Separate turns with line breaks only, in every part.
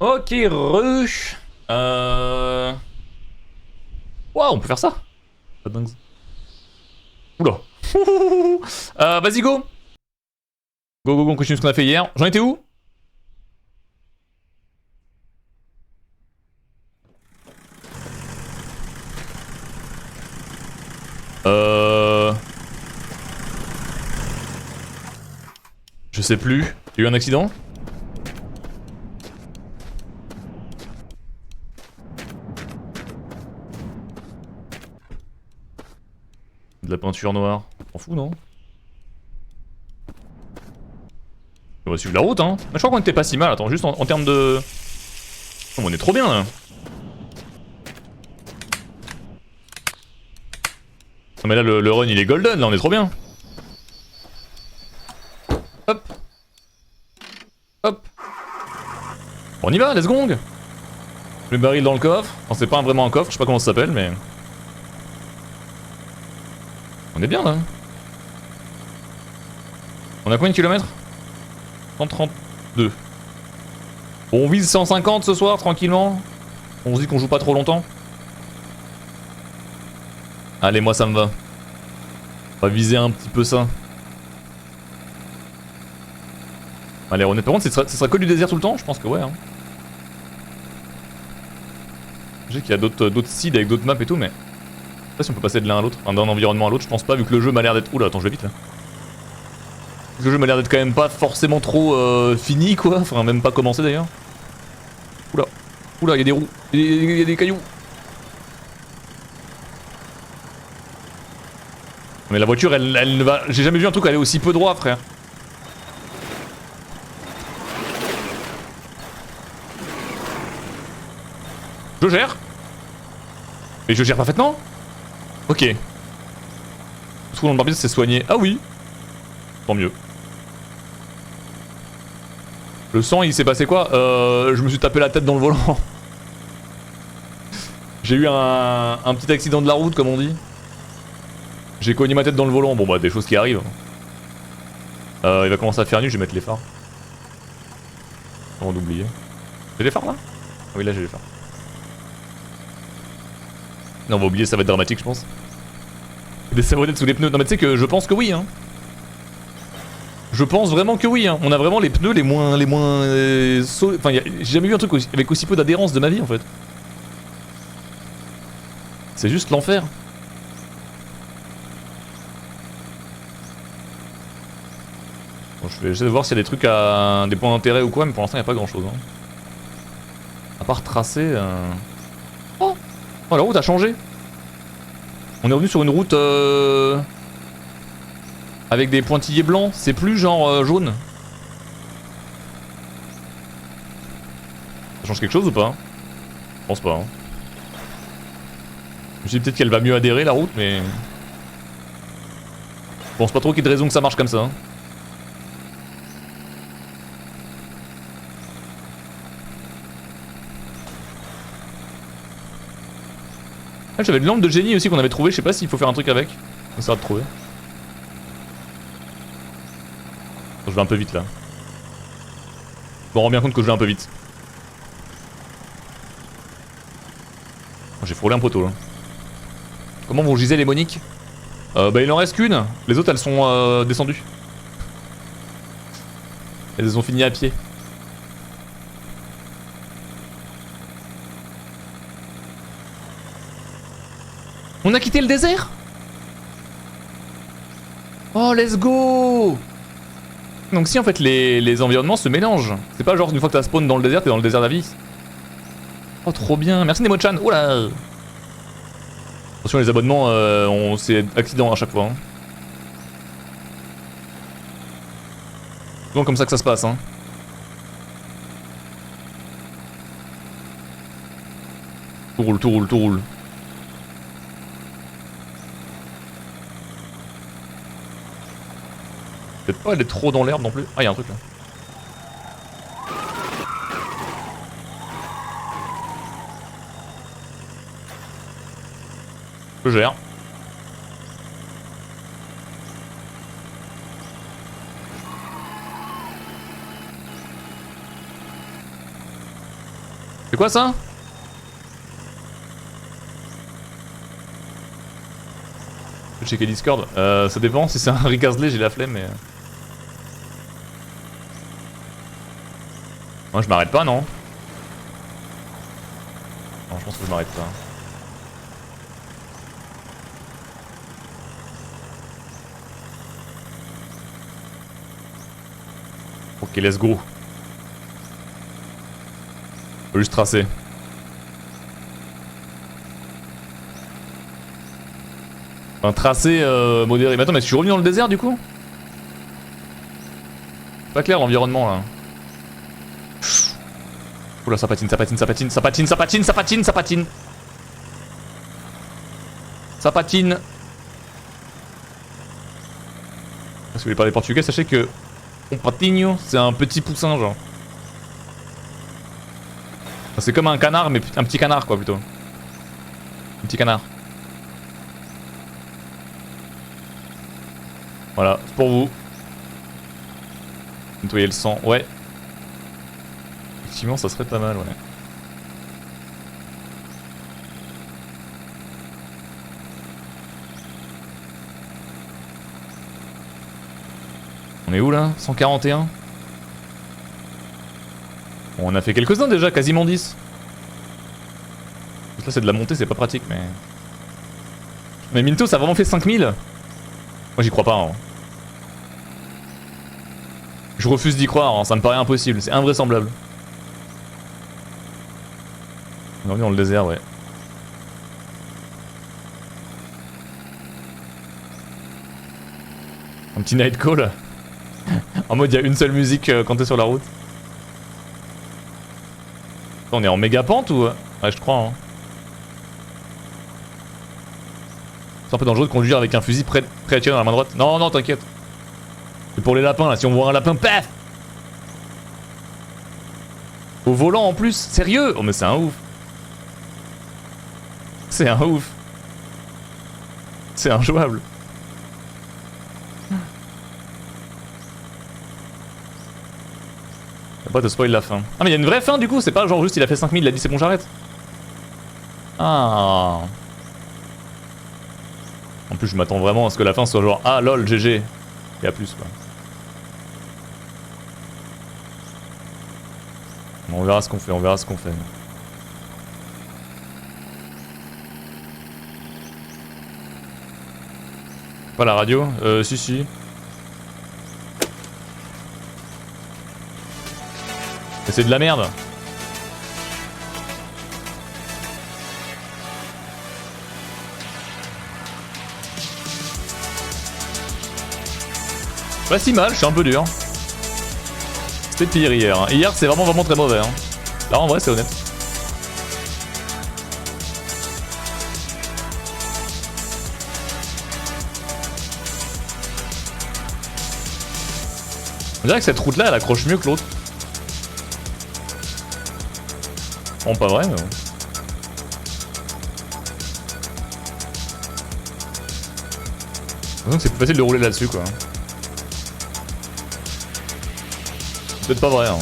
Ok, rush. Waouh, on peut faire ça. Pas dingue. Oula. Vas-y, go. Go, go, go, on continue ce qu'on a fait hier. J'en étais où? Euh... Je sais plus. Il y a eu un accident? De la peinture noire. T'en fous, non? On va suivre la route, hein. Je crois qu'on était pas si mal. Attends, juste en termes de... Oh, on est trop bien, là. Non mais là, le run, il est golden, là. On est trop bien. Hop. Hop. On y va, let's go. Le baril dans le coffre. Enfin, c'est pas vraiment un coffre, je sais pas comment ça s'appelle, mais... On est bien, là. On a combien de kilomètres? 132. Bon, on vise 150 ce soir, tranquillement. On se dit qu'on joue pas trop longtemps. Allez, moi ça me va. On va viser un petit peu ça. Allez, on est par contre, ce sera que du désert tout le temps? Je pense que ouais. Hein. Je sais qu'il y a d'autres seeds avec d'autres maps et tout, mais... Je sais pas si on peut passer de l'un à l'autre, enfin, d'un environnement à l'autre, je pense pas, vu que le jeu m'a l'air d'être... Oula, attends, je vais vite là. Vu que le jeu m'a l'air d'être quand même pas forcément trop fini, quoi. Enfin, même pas commencé d'ailleurs. Oula, oula, il y a des roues, il y a des cailloux. Mais la voiture, elle ne va... J'ai jamais vu un truc aller aussi peu droit, frère. Je gère. Et je gère parfaitement. Ok. Le trou dans le barbier, c'est soigné. Ah oui. Tant mieux. Le sang, il s'est passé quoi? Je me suis tapé la tête dans le volant. J'ai eu un petit accident de la route, comme on dit. J'ai cogné ma tête dans le volant. Bon bah, des choses qui arrivent. Il va commencer à faire nuit, je vais mettre les phares. Avant d'oublier. J'ai les phares là? Ah oui, là j'ai les phares. Non, on va oublier, ça va être dramatique, je pense. Des savonnettes sous les pneus. Non, mais tu sais que je pense que oui, hein. Je pense vraiment que oui, hein. On a vraiment les pneus les moins. Enfin, j'ai jamais vu un truc avec aussi peu d'adhérence de ma vie en fait. C'est juste l'enfer. Bon, je vais essayer de voir s'il y a des trucs à. Des points d'intérêt ou quoi, mais pour l'instant, il n'y a pas grand chose. Hein. À part tracer. Oh! Oh, la route a changé. On est revenu sur une route. Avec des pointillés blancs. C'est plus genre jaune. Ça change quelque chose ou pas? Je pense pas. Hein. Je me suis dit peut-être qu'elle va mieux adhérer la route, mais. Je pense pas trop qu'il y ait de raison que ça marche comme ça. Hein. Ah, j'avais une lampe de génie aussi qu'on avait trouvé, je sais pas s'il faut faire un truc avec. On essaiera de trouver. Je vais un peu vite là. Je me rends bien compte que je vais un peu vite. J'ai frôlé un poteau là. Comment vont giser les moniques? Bah il en reste qu'une. Les autres elles sont descendues. Elles ont fini à pied. On a quitté le désert? Oh let's go! Donc si en fait les environnements se mélangent. C'est pas genre une fois que t'as spawn dans le désert, t'es dans le désert d'avis. Oh trop bien, merci Nemo-chan. Oh là! Attention les abonnements, c'est accident à chaque fois. Hein. Souvent comme ça que ça se passe. Hein. Tout roule, tout roule, tout roule. Peut-être pas aller trop dans l'herbe non plus. Ah y'a un truc là. Je gère. C'est quoi ça? Je vais checker Discord. Ça dépend, si c'est un Rick Astley, j'ai la flemme, mais... Moi je m'arrête pas, non? Non, je pense que je m'arrête pas. Ok, let's go. Faut juste tracer. Un tracé modéré. Mais attends, mais je suis revenu dans le désert du coup? Pas clair l'environnement là. Oula, ça patine, ça patine, ça patine, ça patine, ça patine, ça patine, ça patine. Ça patine. Si vous voulez parler portugais, sachez que un patinho, c'est un petit poussin genre. Enfin, c'est comme un canard, mais un petit canard quoi plutôt. Un petit canard. Voilà, c'est pour vous. Nettoyer le sang, ouais. Effectivement, ça serait pas mal, ouais. On est où là? 141. Bon, on a fait quelques-uns déjà, quasiment 10. Là c'est de la montée, c'est pas pratique mais... Mais Minto ça a vraiment fait 5000? Moi j'y crois pas hein. Je refuse d'y croire, hein. Ça me paraît impossible, c'est invraisemblable. On est revenu dans le désert, ouais. Un petit night call. En mode il y a une seule musique quand t'es sur la route. On est en méga pente ou... Ouais je crois hein. C'est un peu dangereux de conduire avec un fusil prêt à tirer dans la main droite. Non non t'inquiète. C'est pour les lapins là, si on voit un lapin, paf! Au volant en plus, sérieux? Oh mais c'est un ouf. C'est un ouf. C'est injouable. Y'a pas de spoil la fin. Ah mais y'a une vraie fin du coup, c'est pas genre juste il a fait 5000, il a dit c'est bon j'arrête. Ah. En plus je m'attends vraiment à ce que la fin soit genre ah lol GG. Et à plus quoi. On verra ce qu'on fait, on verra ce qu'on fait. Pas la radio? Si si. Mais c'est de la merde. Pas si mal, je suis un peu dur. C'était pire hier. Hier c'est vraiment très mauvais. Hein. Là en vrai c'est honnête. On dirait que cette route là elle accroche mieux que l'autre. Bon pas vrai mais bon. Donc c'est plus facile de rouler là-dessus quoi. Peut-être pas vrai hein.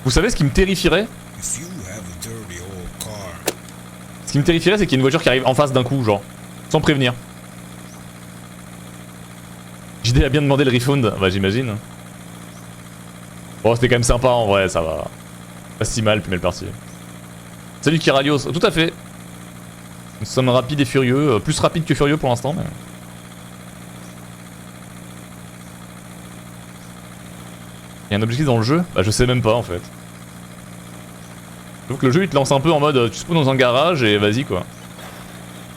Vous savez ce qui me terrifierait? Ce qui me terrifierait c'est qu'il y ait une voiture qui arrive en face d'un coup genre. Sans prévenir. JD a bien demandé le refund, bah j'imagine. Bon c'était quand même sympa en vrai, ça va. Pas si mal, puis mal parti. Salut Kiralios, tout à fait. Nous sommes rapides et furieux, plus rapides que furieux pour l'instant mais... Il y a un objectif dans le jeu? Bah je sais même pas en fait. Donc le jeu il te lance un peu en mode tu spawns dans un garage et vas-y quoi.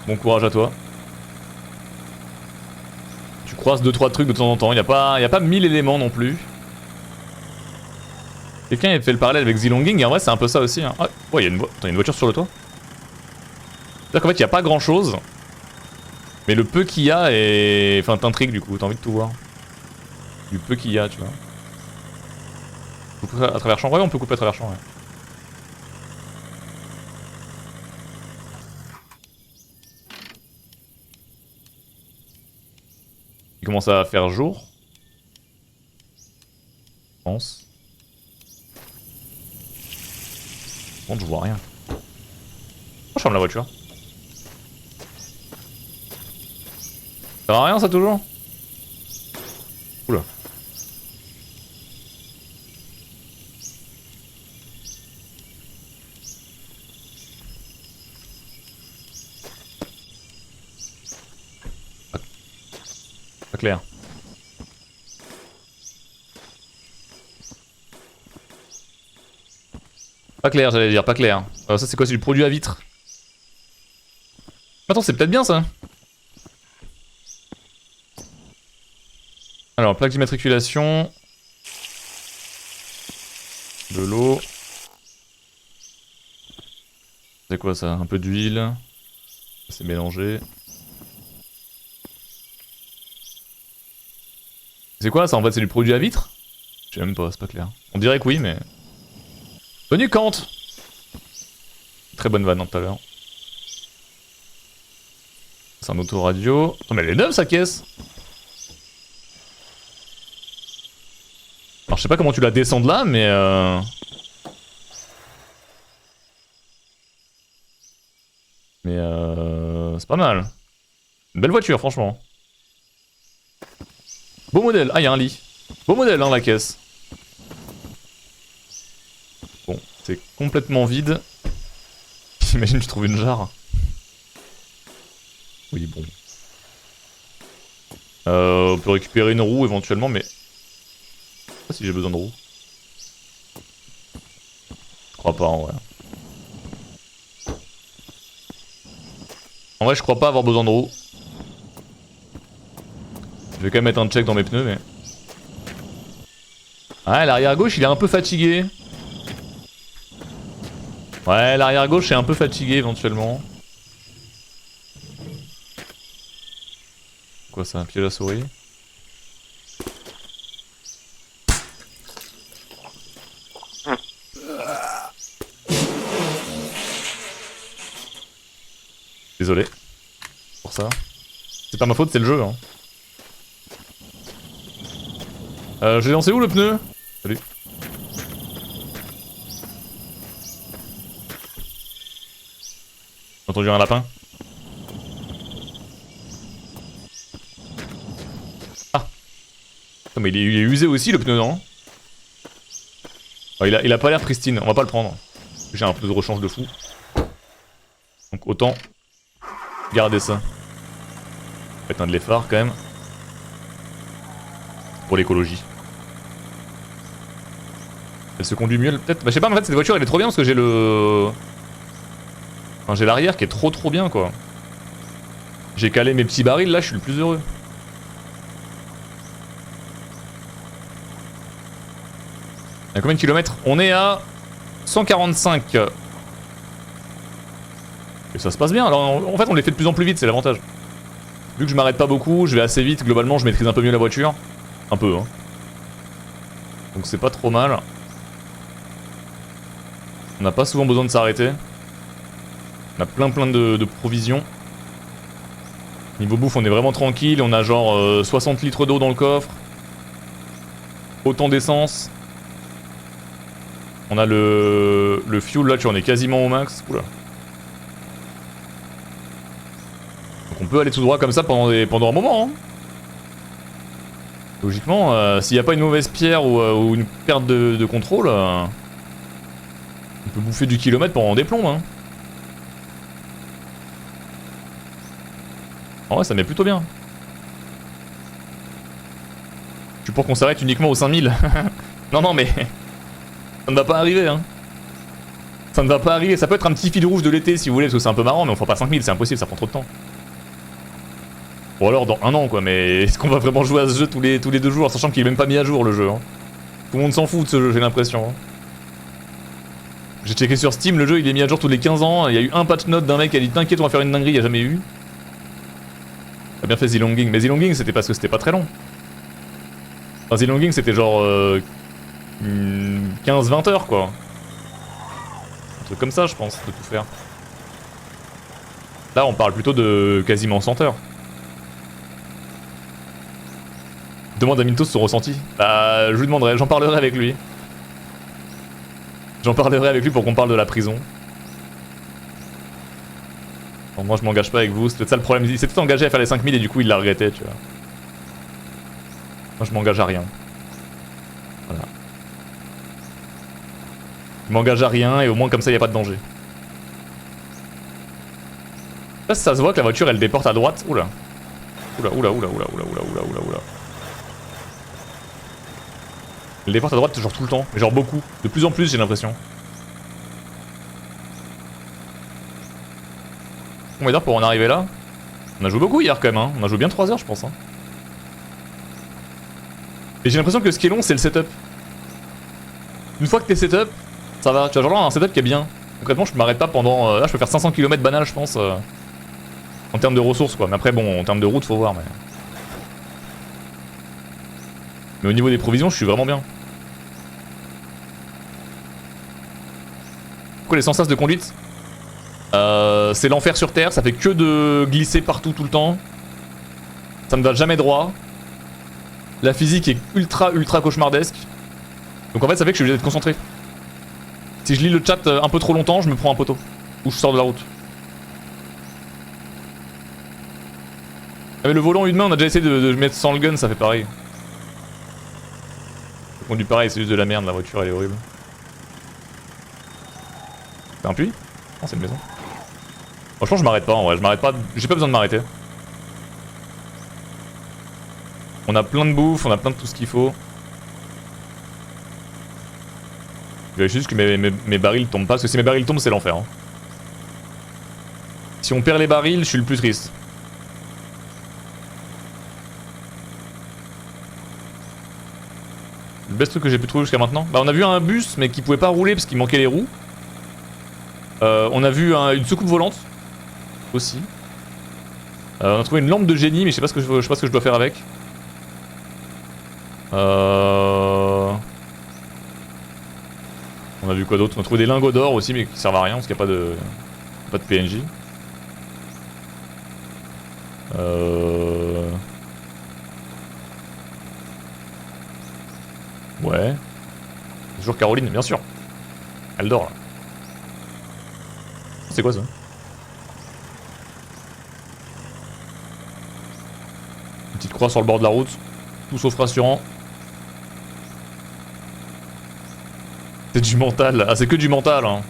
Bon courage à toi. Tu croises 2-3 trucs de temps en temps, y a pas 1000 éléments non plus. Quelqu'un a fait le parallèle avec Zilonging et en vrai c'est un peu ça aussi hein. Ouais, y'a une voiture sur le toit. C'est-à-dire qu'en fait y a pas grand chose. Mais le peu qu'il y a est... Enfin t'intrigue du coup, t'as envie de tout voir. Du peu qu'il y a tu vois. On peut couper à travers champ, ouais on peut couper à travers champ ouais. Il commence à faire jour. Je pense. contre, je vois rien. Oh, je ferme la voiture. Ça sert à rien ça toujours? Oula. Pas clair. Pas clair, j'allais dire, pas clair. Ça c'est quoi, c'est du produit à vitre? Attends, c'est peut-être bien ça. Alors, plaque d'immatriculation. De l'eau. C'est quoi ça? Un peu d'huile. C'est mélangé. C'est quoi ça en fait? C'est du produit à vitre? Je sais même pas, c'est pas clair. On dirait que oui, mais. Venu Kant! Très bonne vanne tout à l'heure. C'est un autoradio. Oh, mais elle est neuve sa caisse! Alors je sais pas comment tu la descends de là, mais c'est pas mal. Une belle voiture, franchement. Beau modèle. Ah, y'a un lit. Beau modèle, hein, la caisse. Bon, c'est complètement vide. Imagine, tu trouves une jarre. Oui, bon. On peut récupérer une roue éventuellement, mais... Je sais pas si j'ai besoin de roue. Je crois pas, en vrai. En vrai, je crois pas avoir besoin de roue. Je vais quand même mettre un check dans mes pneus, mais... Ouais, l'arrière gauche, il est un peu fatigué. Ouais, l'arrière gauche est un peu fatigué, éventuellement. Quoi ça, un piège à souris? Désolé. Pour ça. C'est pas ma faute, c'est le jeu, hein. J'ai lancé où le pneu? Salut. J'ai entendu un lapin. Ah. Putain, mais il est usé aussi le pneu, non? Oh, il a pas l'air pristine, on va pas le prendre. J'ai un pneu de rechange de fou. Donc autant garder ça. Éteindre les phares quand même. Pour l'écologie. Elle se conduit mieux peut-être. Bah je sais pas, mais en fait cette voiture elle est trop bien parce que j'ai le... Enfin j'ai l'arrière qui est trop bien quoi. J'ai calé mes petits barils là, je suis le plus heureux. À combien de kilomètres? On est à 145. Et ça se passe bien. Alors en fait on les fait de plus en plus vite, c'est l'avantage. Vu que je m'arrête pas beaucoup, je vais assez vite, globalement je maîtrise un peu mieux la voiture. Un peu hein. Donc c'est pas trop mal. On n'a pas souvent besoin de s'arrêter. On a plein de provisions. Niveau bouffe on est vraiment tranquille, on a genre 60 litres d'eau dans le coffre. Autant d'essence. On a le fuel là, tu vois, on est quasiment au max. Oula. Donc on peut aller tout droit comme ça pendant un moment. Hein. Logiquement, s'il n'y a pas une mauvaise pierre ou une perte de contrôle, on peut bouffer du kilomètre pendant des plombes. Hein. En vrai, ça met plutôt bien. Je suis pour qu'on s'arrête uniquement aux 5000. Non, mais... Ça ne va pas arriver, hein. Ça ne va pas arriver. Ça peut être un petit fil rouge de l'été si vous voulez, parce que c'est un peu marrant, mais on fera pas 5000, c'est impossible, ça prend trop de temps. Ou alors dans un an, quoi, mais est-ce qu'on va vraiment jouer à ce jeu tous les 2 jours, sachant qu'il est même pas mis à jour le jeu, hein. Tout le monde s'en fout de ce jeu, j'ai l'impression. Hein. J'ai checké sur Steam, le jeu il est mis à jour tous les 15 ans, il y a eu un patch note d'un mec qui a dit t'inquiète, on va faire une dinguerie, il y a jamais eu. T'as bien fait Zilonging, mais Zilonging c'était parce que c'était pas très long. Enfin, Zilonging c'était genre 15-20 heures quoi. Un truc comme ça je pense, de tout faire. Là on parle plutôt de quasiment 100 heures. Demande à Mintos son ressenti. Bah je lui demanderai, j'en parlerai avec lui. J'en parlerai avec lui pour qu'on parle de la prison. Bon, moi je m'engage pas avec vous, c'est peut-être ça le problème. Il s'est tout engagé à faire les 5000 et du coup il l'a regretté, tu vois. Moi je m'engage à rien. Voilà. Je m'engage à rien et au moins comme ça il n'y a pas de danger. Là ça se voit que la voiture elle déporte à droite. Oula. Oula, oula, oula, oula, oula, oula, oula, oula, oula. Elle déporte à droite genre tout le temps, mais genre beaucoup. De plus en plus j'ai l'impression. On va dire pour en arriver là. On a joué beaucoup hier quand même, hein. On a joué bien 3 heures je pense. Hein. Et j'ai l'impression que ce qui est long c'est le setup. Une fois que t'es setup, ça va. Tu vois, genre là un setup qui est bien. Concrètement je m'arrête pas pendant... là je peux faire 500 km banal je pense. En termes de ressources quoi. Mais après bon en termes de route faut voir. Mais au niveau des provisions je suis vraiment bien. Pourquoi les sens de conduite c'est l'enfer sur terre, ça fait que de glisser partout tout le temps. Ça ne va jamais droit. La physique est ultra cauchemardesque. Donc en fait ça fait que je suis obligé d'être concentré. Si je lis le chat un peu trop longtemps, je me prends un poteau. Ou je sors de la route. Ah mais le volant une main on a déjà essayé de mettre sans le gun, ça fait pareil. Je conduis pareil, c'est juste de la merde, la voiture elle est horrible. C'est un puits? Non c'est une maison. Franchement je m'arrête pas en vrai, je m'arrête pas, j'ai pas besoin de m'arrêter. On a plein de bouffe, on a plein de tout ce qu'il faut. Je vérifie juste que mes barils tombent pas, parce que si mes barils tombent c'est l'enfer. Hein. Si on perd les barils, je suis le plus triste. Le best truc que j'ai pu trouver jusqu'à maintenant. Bah on a vu un bus mais qui pouvait pas rouler parce qu'il manquait les roues. On a vu une soucoupe volante. Aussi. On a trouvé une lampe de génie mais je sais pas ce que je dois faire avec. On a vu quoi d'autre? On a trouvé des lingots d'or aussi mais qui servent à rien parce qu'il n'y a pas de PNJ. Ouais. Toujours Caroline, bien sûr. Elle dort là. C'est quoi ça? Une petite croix sur le bord de la route. Tout sauf rassurant. C'est du mental. Ah c'est que du mental hein.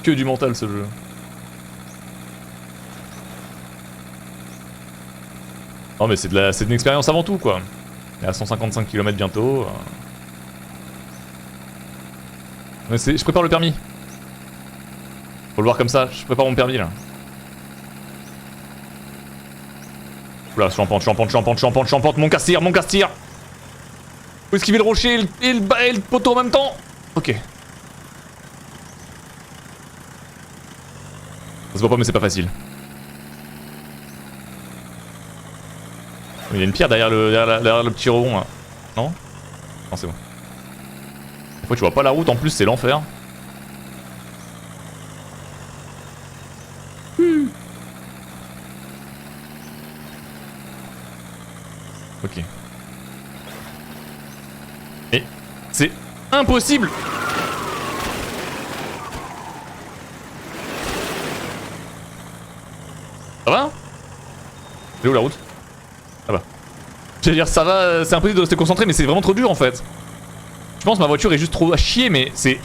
Que du mental ce jeu. Non mais c'est une expérience avant tout quoi. Et à 155 km bientôt. Je prépare le permis. Faut le voir comme ça, je prépare mon permis là. Oula, champante, mon casse-tire. Faut esquiver le rocher et le poteau en même temps. Ok. Ça se voit pas mais c'est pas facile. Il y a une pierre derrière le petit rebond là. Non? Non c'est bon. Des fois tu vois pas la route en plus c'est l'enfer. Ok. Mais c'est impossible. Ça va? C'est où la route? Ah bah. J'allais dire ça va, c'est impossible de rester concentré mais c'est vraiment trop dur en fait. Je pense que ma voiture est juste trop à chier mais c'est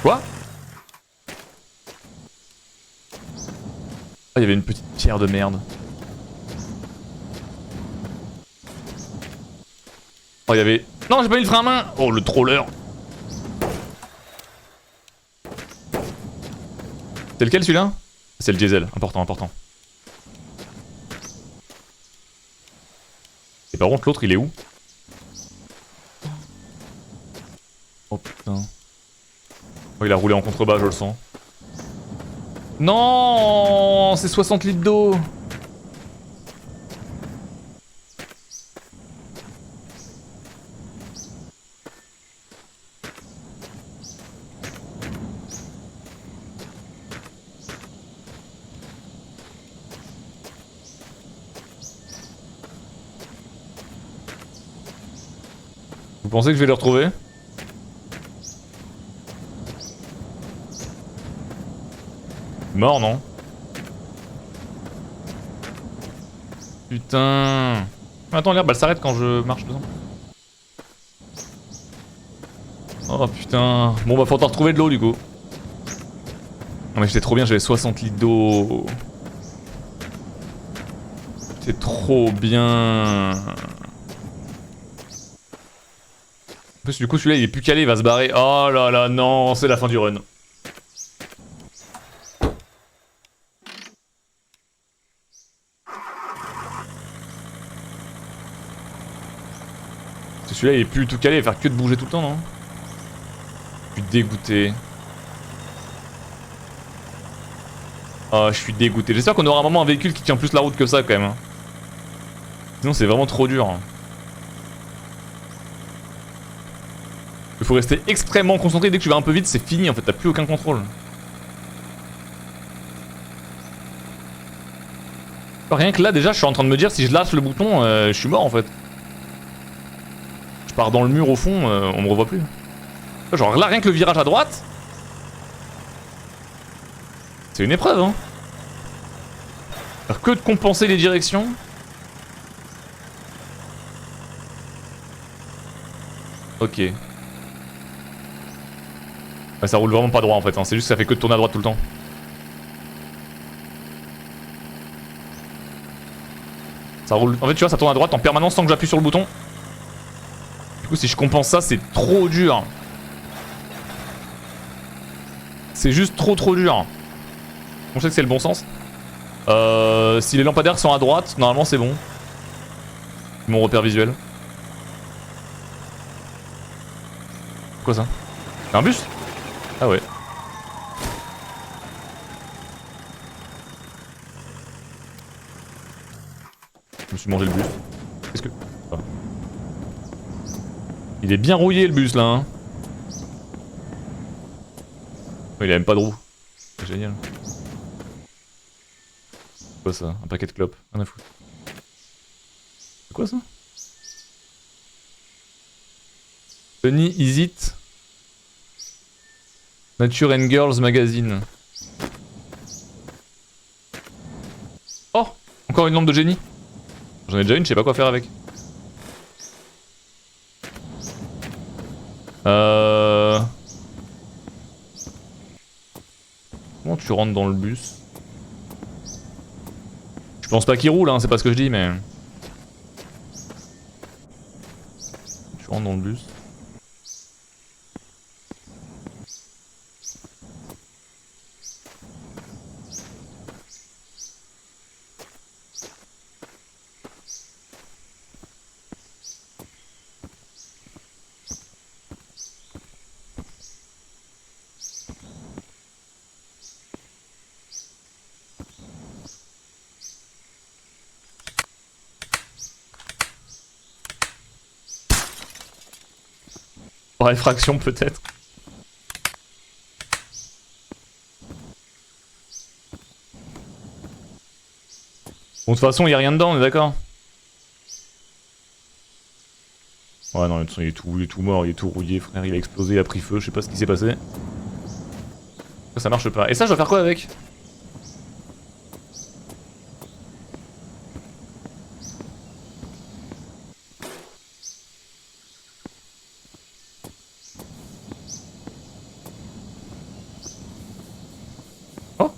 Quoi? Ah, il y avait une petite pierre de merde. Oh, il y avait... Non, j'ai pas mis le frein à main. Oh, le troller. C'est lequel celui-là? C'est le diesel. Important. Et par contre, l'autre, il est où? Oh putain. Oh, il a roulé en contrebas, je le sens. Non, c'est 60 litres d'eau. Vous pensez que je vais le retrouver? Mort, non? Putain. Attends, l'herbe elle s'arrête quand je marche dedans. Oh putain. Bon bah faut t'en retrouver de l'eau du coup. Non mais j'étais trop bien, j'avais 60 litres d'eau. C'était trop bien. En plus du coup celui-là il est plus calé, il va se barrer. Oh là là non, c'est la fin du run. Celui-là il est plus tout calé, il va faire que de bouger tout le temps non? Je suis dégoûté. Oh je suis dégoûté. J'espère qu'on aura un moment un véhicule qui tient plus la route que ça quand même. Sinon c'est vraiment trop dur. Il faut rester extrêmement concentré, dès que tu vas un peu vite c'est fini en fait, t'as plus aucun contrôle. Rien que là déjà je suis en train de me dire si je lâche le bouton je suis mort en fait. Je pars dans le mur au fond, on me revoit plus. Genre là rien que le virage à droite. C'est une épreuve hein. Alors que de compenser les directions. Ok. Bah, ça roule vraiment pas droit en fait, hein. C'est juste que ça fait que de tourner à droite tout le temps. Ça roule. En fait tu vois ça tourne à droite en permanence tant que j'appuie sur le bouton. Du coup si je compense ça c'est trop dur. C'est juste trop dur. Je sais que c'est le bon sens. Si les lampadaires sont à droite, normalement c'est bon. Mon repère visuel. Quoi ça? C'est un bus? Ah ouais. Je me suis mangé le bus. Qu'est-ce que... Ah. Il est bien rouillé le bus là hein. Oh, il a même pas de roue. C'est génial. C'est quoi ça? Un paquet de clopes. Rien à foutre. C'est quoi ça? Tony Is It Nature and Girls Magazine. Oh! Encore une lampe de génie. J'en ai déjà une, je sais pas quoi faire avec. Comment tu rentres dans le bus? Je pense pas qu'il roule, hein, c'est pas ce que je dis, mais... Tu rentres dans le bus. Par effraction peut-être. Bon, de toute façon, y'a rien dedans, on est d'accord? Ouais, non, de toute façon, il est tout mort, il est tout rouillé, frère, il a explosé, il a pris feu, je sais pas ce qui s'est passé. Ça marche pas. Et ça, je dois faire quoi avec? Oh!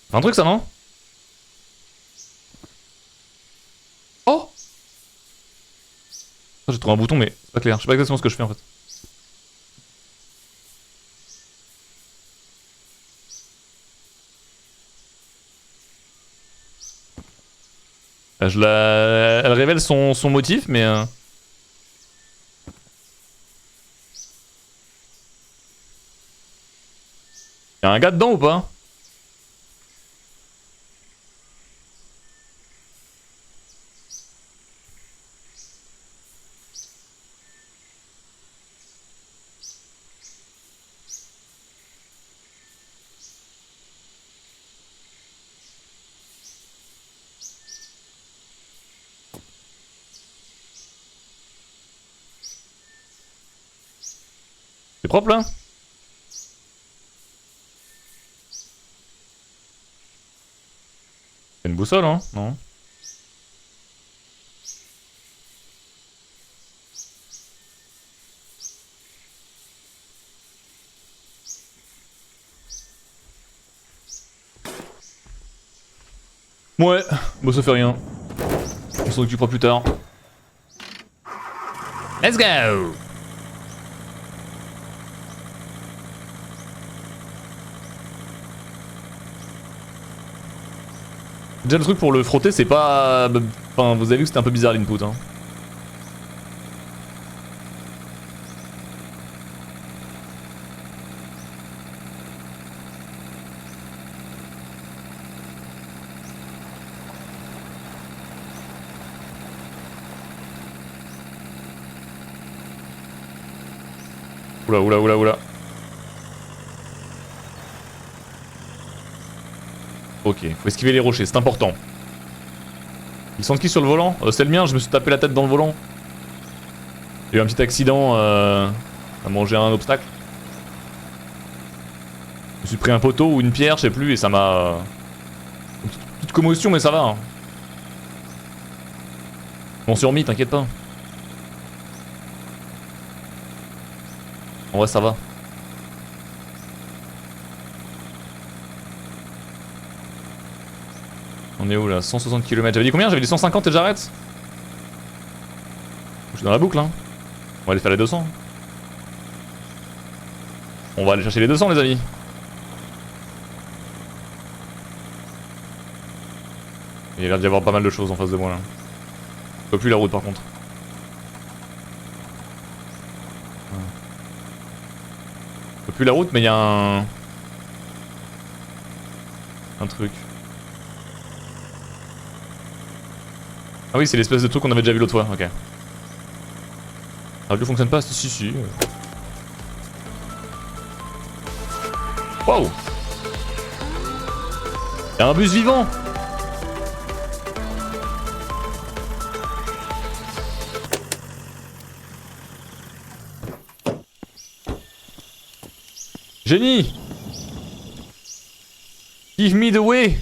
C'est un truc ça, non? Oh! J'ai trouvé un bouton, mais c'est pas clair, je sais pas exactement ce que je fais en fait. Elle révèle son motif, mais... Y'a un gars dedans ou pas? propre là? C'est une boussole hein? Non? Ouais, bon ça fait rien. On s'en occupera plus tard. Let's go! Déjà le truc pour le frotter c'est pas... Enfin vous avez vu que c'était un peu bizarre l'input hein. Oula oula oula oula. Ok, faut esquiver les rochers, c'est important. Ils sont qui sur le volant? C'est le mien, je me suis tapé la tête dans le volant. J'ai eu un petit accident à manger un obstacle. Je me suis pris un poteau ou une pierre, je sais plus, et ça m'a... Une petite commotion, mais ça va. Hein. On s'est remis, t'inquiète pas. En vrai, ça va. On est où là? 160 km. J'avais dit combien? J'avais dit 150 et j'arrête? Je suis dans la boucle hein. On va aller faire les 200. On va aller chercher les 200 les amis. Il y a l'air d'y avoir pas mal de choses en face de moi là. Je vois plus la route par contre. Je vois plus la route mais il y a un truc. Ah oui c'est l'espèce de truc qu'on avait déjà vu l'autre fois, ok. La radio fonctionne pas? Si si. Waouh! Y'a un bus vivant! Génie! Give me the way!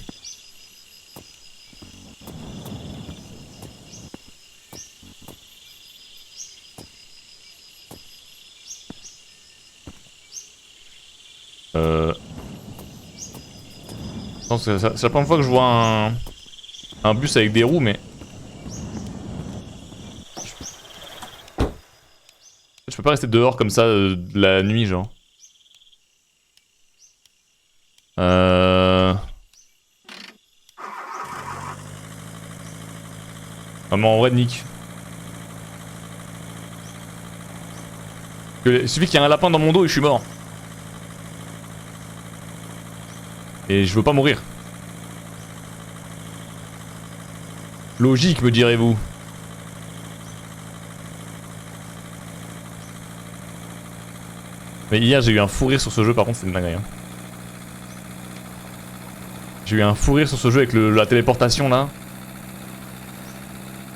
Non, c'est la première fois que je vois un bus avec des roues, mais... Je peux pas rester dehors comme ça la nuit, genre. Vraiment en vrai, nique. Il suffit qu'il y ait un lapin dans mon dos et je suis mort. Et je veux pas mourir. Logique, me direz-vous. Mais hier j'ai eu un fou rire sur ce jeu par contre, c'est une dinguerie. Hein. J'ai eu un fou rire sur ce jeu avec la téléportation là.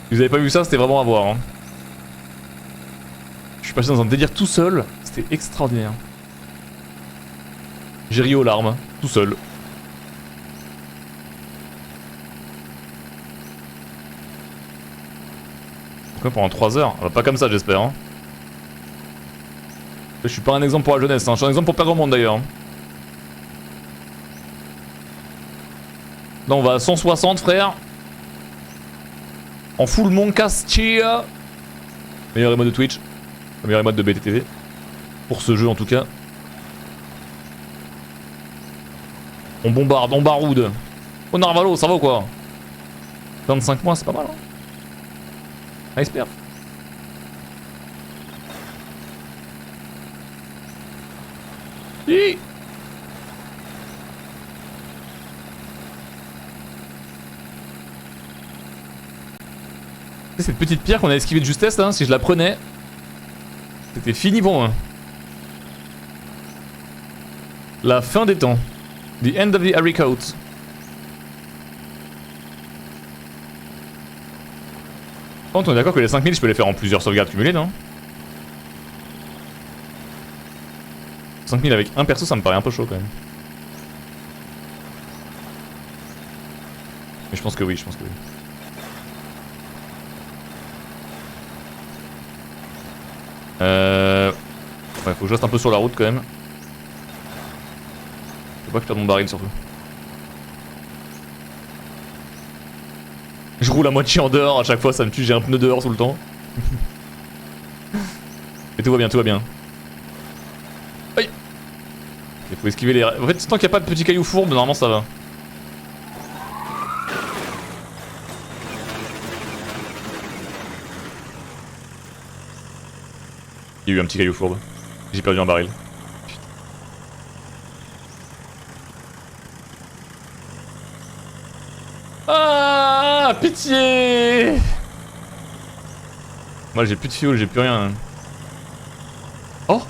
Si vous avez pas vu ça, c'était vraiment à voir. Hein. Je suis passé dans un délire tout seul, c'était extraordinaire. J'ai ri aux larmes, tout seul. Quoi pendant 3 heures? Pas comme ça j'espère. Hein. Je suis pas un exemple pour la jeunesse, hein. Je suis un exemple pour perdre au monde d'ailleurs. Là on va à 160 frère. En full moncasse cheer. Meilleur emote de Twitch. Meilleur emote de BTTV. Pour ce jeu en tout cas. On bombarde, on baroude. Oh Narvalo, ça va ou quoi? 25 mois c'est pas mal hein. Nice perf. Hi. Cette petite pierre qu'on a esquivée de justesse là, si je la prenais, c'était fini pour moi. La fin des temps. The end of the haricote. Par contre, on est d'accord que les 5000 je peux les faire en plusieurs sauvegardes cumulées, non? 5000 avec un perso, ça me paraît un peu chaud quand même. Mais je pense que oui, je pense que oui. Ouais, faut que je reste un peu sur la route quand même. Faut pas que je perde mon baril surtout. Je roule à moitié en dehors à chaque fois, ça me tue, j'ai un pneu dehors tout le temps. Mais tout va bien, tout va bien. Aïe. Il faut esquiver les... En fait, tant qu'il n'y a pas de petits cailloux fourbes, normalement ça va. Il y a eu un petit caillou fourbe. J'ai perdu un baril. Putain. Ah, pitié! Moi j'ai plus de fuel, j'ai plus rien. Oh!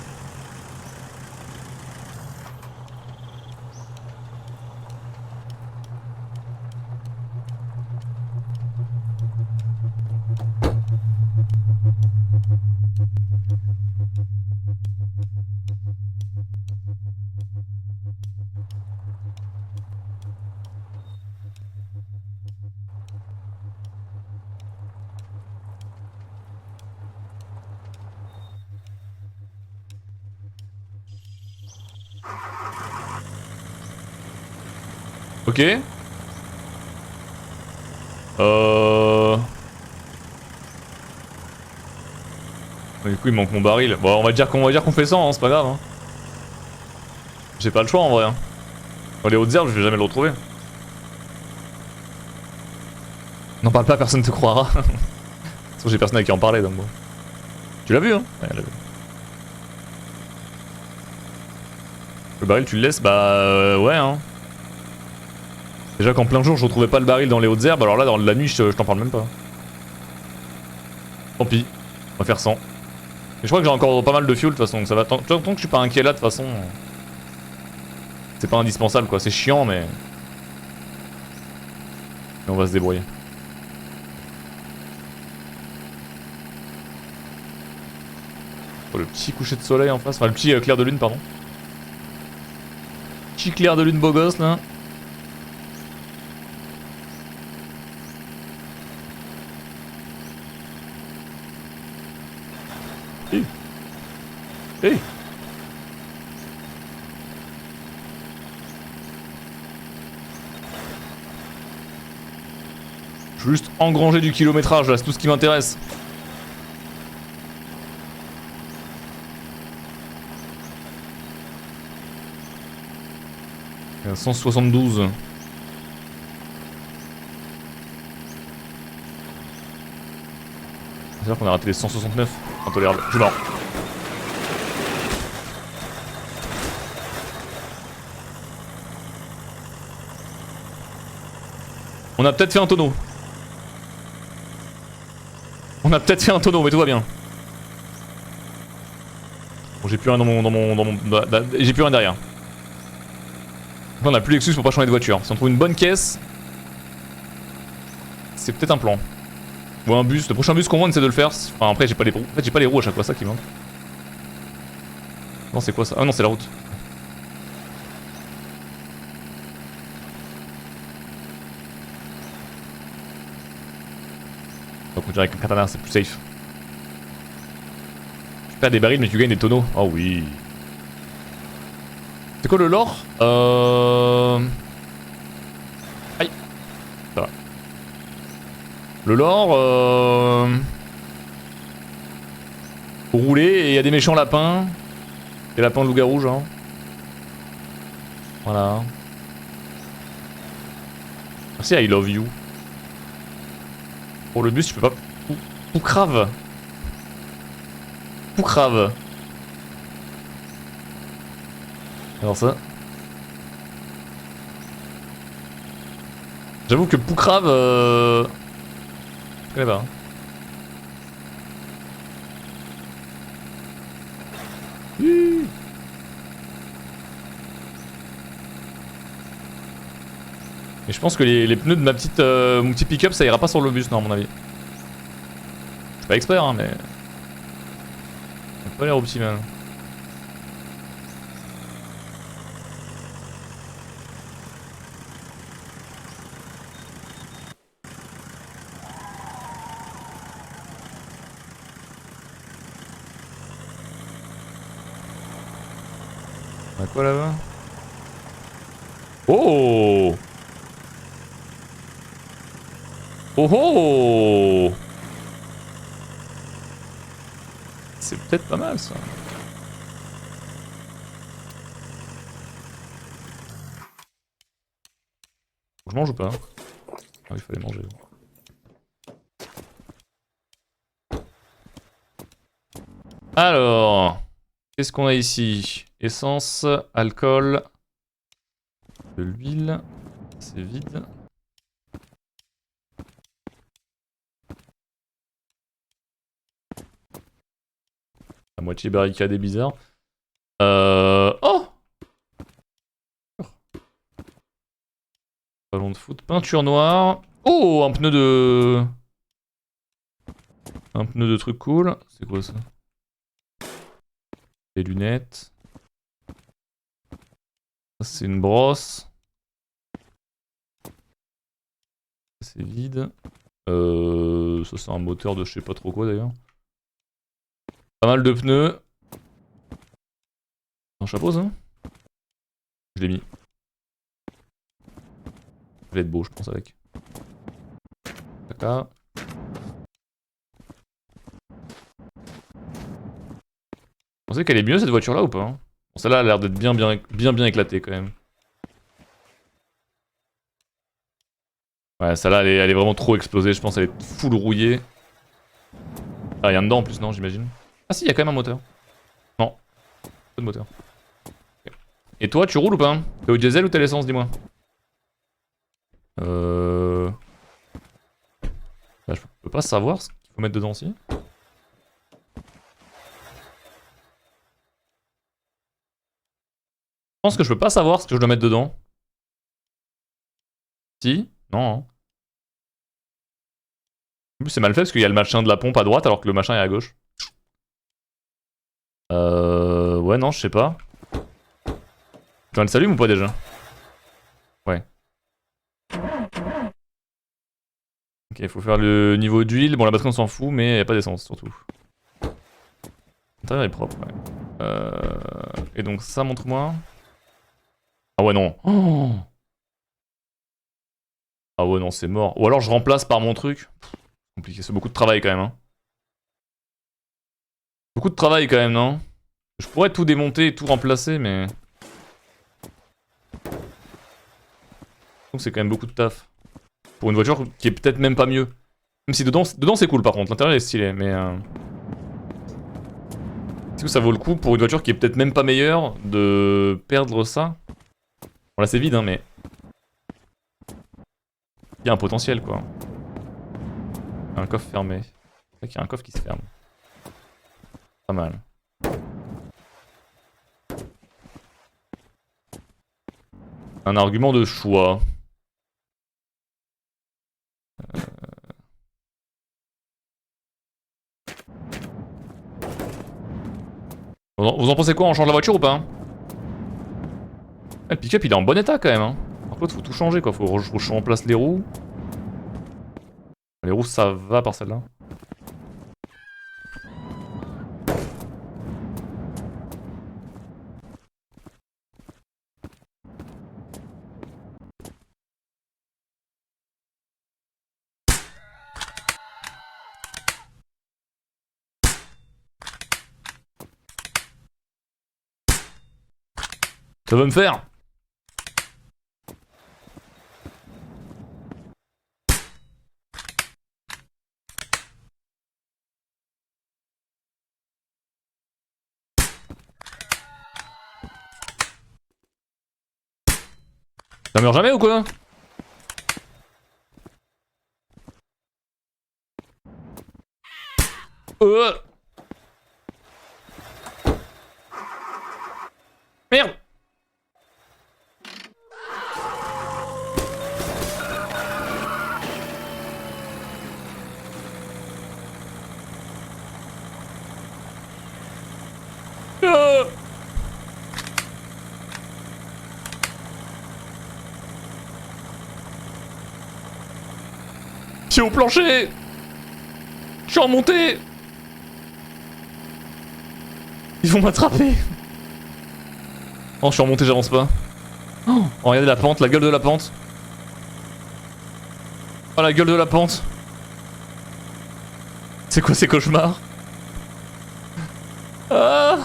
Ok. Du coup il manque mon baril. Bon on va dire qu'on fait 100 hein, c'est pas grave hein. J'ai pas le choix en vrai hein. Dans les hautes herbes je vais jamais le retrouver. N'en parle pas, personne te croira. Sauf j'ai personne avec qui en parler donc bon. Tu l'as vu hein? Ouais, l'a vu. Le baril tu le laisses? Bah ouais hein. Déjà qu'en plein jour je retrouvais pas le baril dans les hautes herbes, alors là dans la nuit je t'en parle même pas. Tant pis, on va faire 100. Et je crois que j'ai encore pas mal de fuel de toute façon, donc ça va. Tant que je suis pas inquiet là de toute façon. C'est pas indispensable quoi, c'est chiant mais on va se débrouiller. Oh, le petit coucher de soleil en face, enfin le petit clair de lune pardon. Petit clair de lune beau gosse là. Hey. Juste engranger du kilométrage là, c'est tout ce qui m'intéresse. Il y a 172. C'est-à-dire qu'on a raté les 169. Intolérable. Je suis mort. On a peut-être fait un tonneau. On a peut-être fait un tonneau, mais tout va bien. Bon, j'ai plus rien j'ai plus rien derrière. Donc on a plus l'excuse pour pas changer de voiture. Si on trouve une bonne caisse, c'est peut-être un plan. Ou un bus. Le prochain bus qu'on vend, c'est de le faire. Enfin, après, j'ai pas les roues. En fait, j'ai pas les roues à chaque fois, ça qui manque. Non, c'est quoi ça? Ah non, c'est la route. Donc on dirait avec un katana, c'est plus safe. Tu perds des barils mais tu gagnes des tonneaux. Oh oui. C'est quoi le lore? Aïe. Ça va. Le lore faut rouler et il y a des méchants lapins. Des lapins de loup-garou genre. Voilà. Merci I love you. Pour le bus, tu peux pas. Poucrave. Poucrave. Alors ça. J'avoue que Poucrave. Je connais pas. Et je pense que les pneus de ma petite, mon petit pick-up ça ira pas sur le bus non à mon avis. C'est pas expert hein mais... Ça a pas l'air optimal. Y'a quoi là-bas? Oh! Oh oh! C'est peut-être pas mal ça. Faut que je mange ou pas? Ah oui, il fallait manger. Alors, qu'est-ce qu'on a ici? Essence, alcool, de l'huile, c'est vide. À moitié barricadé bizarre. Oh! Ballon de foot, peinture noire. Oh, un pneu de... Un pneu de truc cool. C'est quoi ça? Des lunettes. Ça c'est une brosse. C'est vide. Ça c'est un moteur de je sais pas trop quoi d'ailleurs. Pas mal de pneus. Un chapeau ça? Je l'ai mis. Ça va être beau je pense avec. Caca. Vous pensez qu'elle est mieux cette voiture là ou pas? Bon, celle-là a l'air d'être bien éclatée quand même. Ouais, celle-là elle est vraiment trop explosée, je pense elle est full rouillée. Ah, y'a un dedans en plus, non, j'imagine. Ah si, y'a quand même un moteur. Non, pas de moteur. Okay. Et toi, tu roules ou pas? T'es au diesel ou t'es à l'essence, dis-moi? Bah, je peux pas savoir ce qu'il faut mettre dedans aussi. Je pense que je peux pas savoir ce que je dois mettre dedans. Si? Non. Hein. En plus, c'est mal fait parce qu'il y a le machin de la pompe à droite alors que le machin est à gauche. Ouais, non, je sais pas. Tu le s'allume ou pas déjà? Ouais. Ok, faut faire le niveau d'huile. Bon, la batterie on s'en fout, mais y a pas d'essence surtout. L'intérieur est propre, ouais. Et donc, ça, montre-moi. Ah ouais, non. Oh, ah ouais, non, c'est mort. Ou alors je remplace par mon truc. Compliqué, c'est beaucoup de travail quand même. Hein. Beaucoup de travail quand même, non? Je pourrais tout démonter et tout remplacer, mais... Donc c'est quand même beaucoup de taf. Pour une voiture qui est peut-être même pas mieux. Même si dedans c'est cool par contre, l'intérieur est stylé, mais... Est-ce que ça vaut le coup pour une voiture qui est peut-être même pas meilleure de perdre ça? Bon là c'est vide, hein, mais... Il y a un potentiel, quoi. Un coffre fermé. C'est vrai qu'il y a un coffre qui se ferme. Pas mal. Un argument de choix. Vous en pensez quoi? On change la voiture ou pas? Le pick-up il est en bon état quand même. Hein. Par contre faut tout changer quoi. Faut que je remplace les roues. Les roues ça va par celle-là. Ça va me faire. Ça meurt jamais ou quoi? Merde. Je suis au plancher. Je suis remonté. Ils vont m'attraper. Oh, je suis remonté, j'avance pas. Oh, regardez la pente, la gueule de la pente. Oh, la gueule de la pente. C'est quoi ces cauchemars? Ah,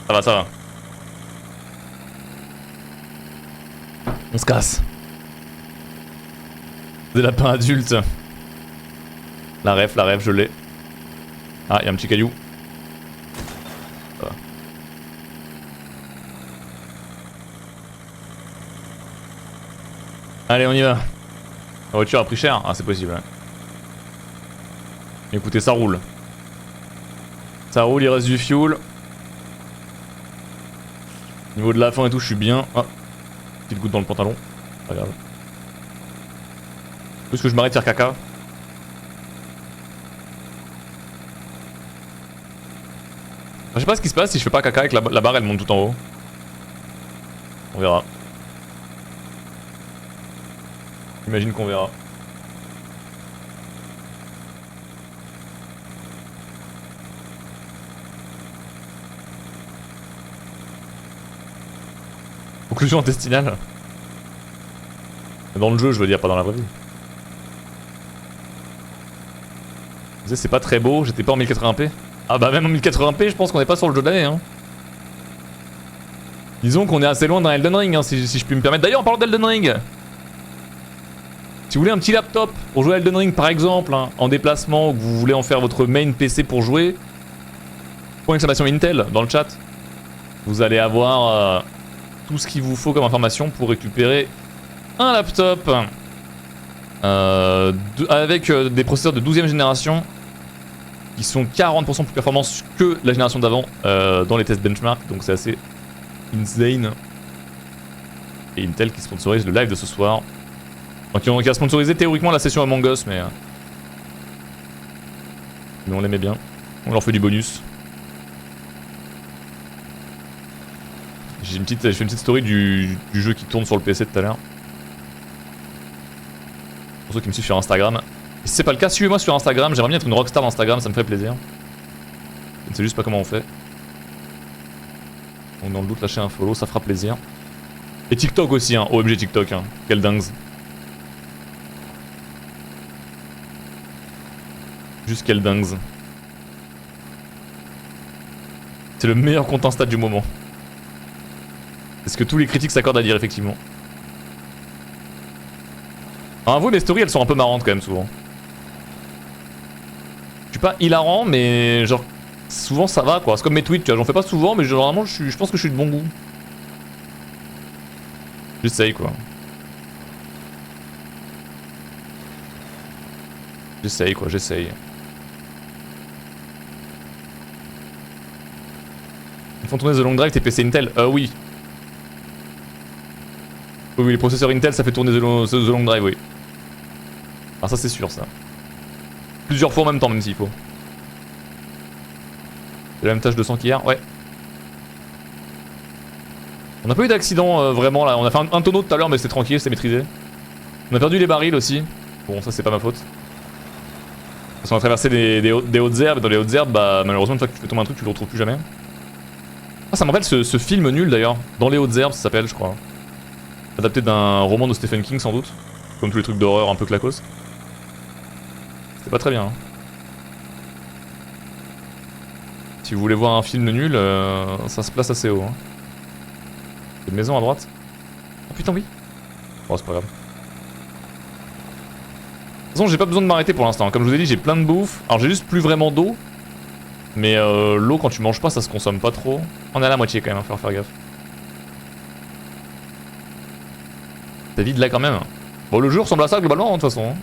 ça va, ça va. On se casse. Des lapins adultes. La ref, je l'ai. Ah, y'a un petit caillou. Ça va. Allez, on y va. La voiture a pris cher. Ah, c'est possible. Ouais. Écoutez, ça roule. Ça roule, il reste du fuel. Niveau de la fin et tout, je suis bien. Ah, petite goutte dans le pantalon. Pas grave. Est-ce que je m'arrête de faire caca? Je sais pas ce qui se passe si je fais pas caca et que la barre elle monte tout en haut. On verra. J'imagine qu'on verra. Conclusion intestinale. Dans le jeu, je veux dire, pas dans la vraie vie. Vous savez, c'est pas très beau, j'étais pas en 1080p. Ah bah même en 1080p, je pense qu'on est pas sur le jeu de l'année. Hein. Disons qu'on est assez loin d'un Elden Ring, hein, si je puis me permettre. D'ailleurs, en parlant d'Elden Ring, si vous voulez un petit laptop pour jouer à Elden Ring par exemple, hein, en déplacement, ou que vous voulez en faire votre main PC pour jouer, point d'exclamation Intel dans le chat, vous allez avoir tout ce qu'il vous faut comme information pour récupérer un laptop avec des processeurs de 12ème génération qui sont 40% plus performants que la génération d'avant dans les tests benchmark, donc c'est assez insane. Et Intel qui sponsorise le live de ce soir. Donc qui a sponsorisé théoriquement la session Among Us, mais on l'aimait bien. On leur fait du bonus. J'ai fait une petite story du jeu qui tourne sur le PC tout à l'heure. Pour ceux qui me suivent sur Instagram. Et si c'est pas le cas, suivez-moi sur Instagram. J'aimerais bien être une rockstar d'Instagram, ça me ferait plaisir. Je ne sais juste pas comment on fait. Donc dans le doute, lâchez un follow, ça fera plaisir. Et TikTok aussi, hein. OMG TikTok, hein. Quel dingue. Juste quel dingue. C'est le meilleur compte Insta du moment. C'est ce que tous les critiques s'accordent à dire, effectivement. Alors, avouez, mes stories, elles sont un peu marrantes quand même, souvent. Je suis pas hilarant, mais genre, souvent ça va quoi. C'est comme mes tweets, tu vois, j'en fais pas souvent, mais généralement, je pense que je suis de bon goût. J'essaye quoi. J'essaye quoi, j'essaye. Ils font tourner The Long Drive tes PC Intel? Oui. Oui, les processeurs Intel ça fait tourner The Long Drive, oui. Ah ça c'est sûr ça. Plusieurs fois en même temps même s'il faut. C'est la même tâche de sang qu'hier, ouais. On a pas eu d'accident vraiment là, on a fait un tonneau tout à l'heure mais c'était tranquille, c'était maîtrisé. On a perdu les barils aussi. Bon ça c'est pas ma faute. Parce qu'on a traversé des hautes herbes et dans les hautes herbes bah malheureusement une fois que tu fais tomber un truc tu le retrouves plus jamais. Ah ça me rappelle ce film nul d'ailleurs, Dans les hautes herbes ça s'appelle je crois. Adapté d'un roman de Stephen King sans doute. Comme tous les trucs d'horreur un peu claquos. C'était pas très bien. Hein. Si vous voulez voir un film nul, ça se place assez haut. Hein. Il y a une maison à droite. Oh putain oui. Oh c'est pas grave. De toute façon j'ai pas besoin de m'arrêter pour l'instant. Comme je vous ai dit j'ai plein de bouffe. Alors j'ai juste plus vraiment d'eau. Mais l'eau quand tu manges pas ça se consomme pas trop. On est à la moitié quand même, faut faire gaffe. C'est vide là quand même. Bon le jeu ressemble à ça globalement de toute façon.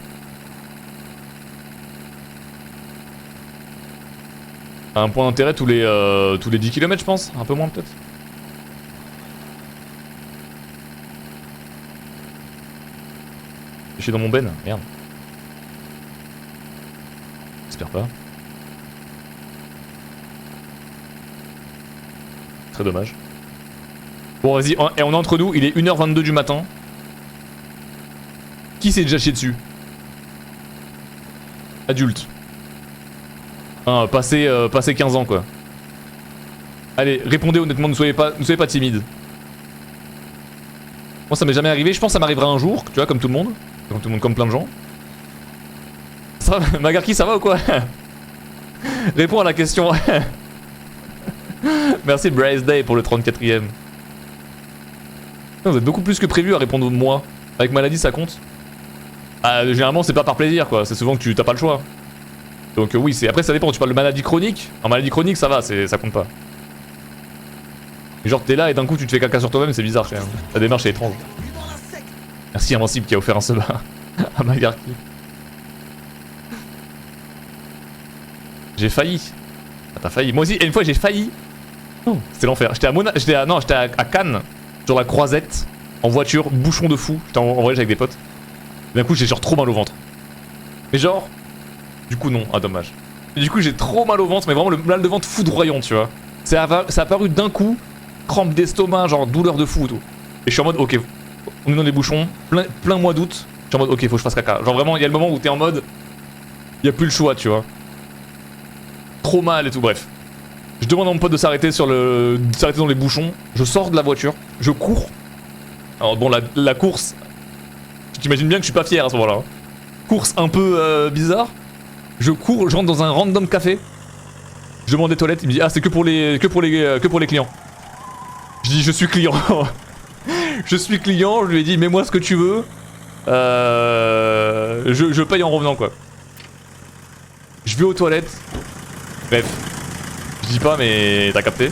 Un point d'intérêt tous les 10 km je pense, un peu moins peut-être. Je suis dans mon ben, merde. J'espère pas. Très dommage. Bon vas-y, et on est entre nous, il est 1h22 du matin. Qui s'est déjà chié dessus? Adulte. Passé 15 ans quoi. Allez, répondez honnêtement, ne soyez pas timide. Moi ça m'est jamais arrivé, je pense que ça m'arrivera un jour, tu vois, comme tout le monde. Comme plein de gens. Ça va, Magarki, ça va ou quoi? Réponds à la question. Merci Brace Day pour le 34ème. Vous êtes beaucoup plus que prévu à répondre moi. Avec maladie ça compte. Ah, généralement c'est pas par plaisir quoi, c'est souvent que tu t'as pas le choix. Donc oui, après ça dépend, tu parles de maladie chronique. En maladie chronique ça va, ça compte pas. Et genre t'es là et d'un coup tu te fais caca sur toi-même, c'est bizarre quand même. Ta démarche est étrange. Merci Invincible qui a offert un sub à Magarki. J'ai failli. Ah, t'as failli. Moi aussi, une fois j'ai failli. Oh, c'était l'enfer. J'étais à Cannes, sur la croisette, en voiture, bouchon de fou. J'étais en voyage avec des potes. D'un coup j'ai genre trop mal au ventre. Mais genre, du coup non, ah dommage. Et du coup j'ai trop mal au ventre, mais vraiment le mal de ventre foudroyant, tu vois. Ça a apparu d'un coup, crampe d'estomac, genre douleur de fou et tout. Et je suis en mode, ok, on est dans les bouchons, plein mois d'août. Je suis en mode, ok, faut que je fasse caca. Genre vraiment, il y a le moment où t'es en mode, il y a plus le choix, tu vois. Trop mal et tout, bref. Je demande à mon pote de s'arrêter dans les bouchons. Je sors de la voiture, je cours. Alors bon, la course, t'imagines bien que je suis pas fier à ce moment-là. Course un peu bizarre. Je cours, je rentre dans un random café. Je demande des toilettes, il me dit ah c'est que pour les clients. Je dis je suis client. Je suis client, je lui ai dit mets-moi ce que tu veux. Je paye en revenant quoi. Je vais aux toilettes. Bref. Je dis pas mais t'as capté.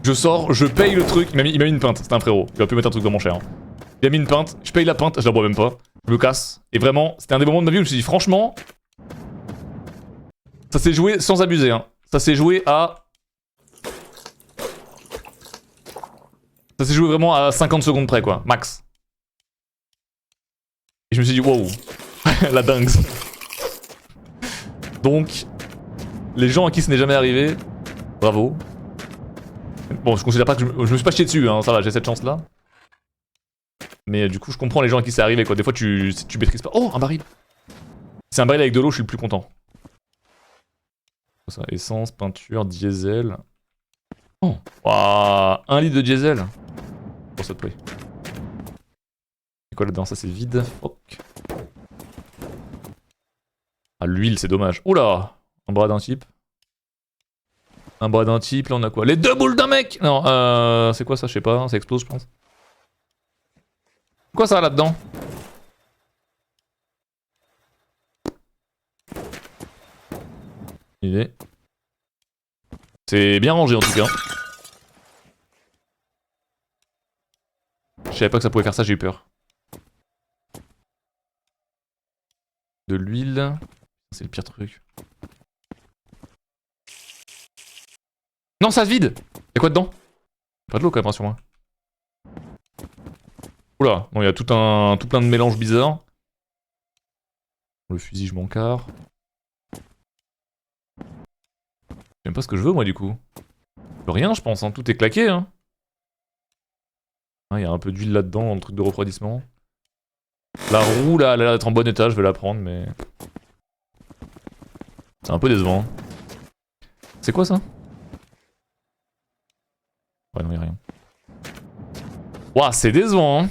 Je sors, je paye le truc. Il m'a mis une pinte, c'était un frérot. Il a pu mettre un truc dans mon cher. Hein. Il a mis une pinte, je paye la pinte, je la bois même pas. Je me casse. Et vraiment, c'était un des moments de ma vie où je me suis dit franchement. Ça s'est joué sans abuser hein. Ça s'est joué vraiment à 50 secondes près quoi, max. Et je me suis dit wow. La dingue. Donc, les gens à qui ce n'est jamais arrivé, bravo. Bon, je considère pas que je me suis pas chié dessus, hein, ça va, j'ai cette chance là. Mais du coup, je comprends les gens à qui c'est arrivé quoi. Des fois, tu maîtrises pas. Oh, un baril. Si c'est un baril avec de l'eau, je suis le plus content. Ça, essence, peinture, diesel. Oh, wow, 1 litre de diesel. Pour ce prix. C'est quoi là-dedans? Ça, c'est vide. Ok. Ah, l'huile, c'est dommage. Oula, un bras d'un type. Un bras d'un type, là on a quoi? Les 2 boules d'un mec! Non, c'est quoi ça? Je sais pas, ça explose je pense. Quoi ça là-dedans? Idée. C'est bien rangé en tout cas. Je savais pas que ça pouvait faire ça, j'ai eu peur. De l'huile. C'est le pire truc. Non, ça se vide! Y'a quoi dedans? Pas de l'eau quand même, rassure-moi. Oula, bon, il y a tout plein de mélanges bizarres. Le fusil, je m'en carre. J'aime pas ce que je veux, moi, du coup. Rien, je pense, hein. Tout est claqué, hein. Il y a un peu d'huile là-dedans, dans le truc de refroidissement. La roue, là, elle a l'air d'être en bon état, je vais la prendre, mais... C'est un peu décevant. C'est quoi, ça? Ouais, non, y'a rien. Ouah, c'est décevant, hein.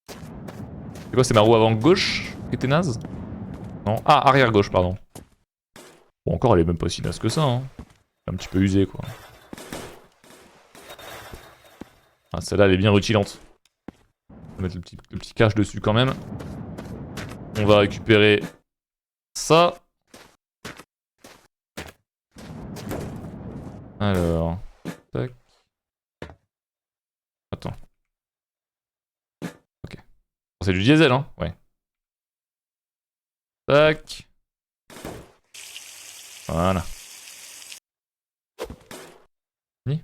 C'est quoi, c'est ma roue avant gauche qui était naze? Non. Ah, arrière gauche, pardon. Bon, encore, elle est même pas si naze que ça, hein. Un petit peu usée, quoi. Ah, celle-là, elle est bien rutilante. On va mettre le petit cache dessus quand même. On va récupérer ça. Alors... Tac. Attends. Ok. C'est du diesel, hein? Ouais. Tac. Voilà. Oui.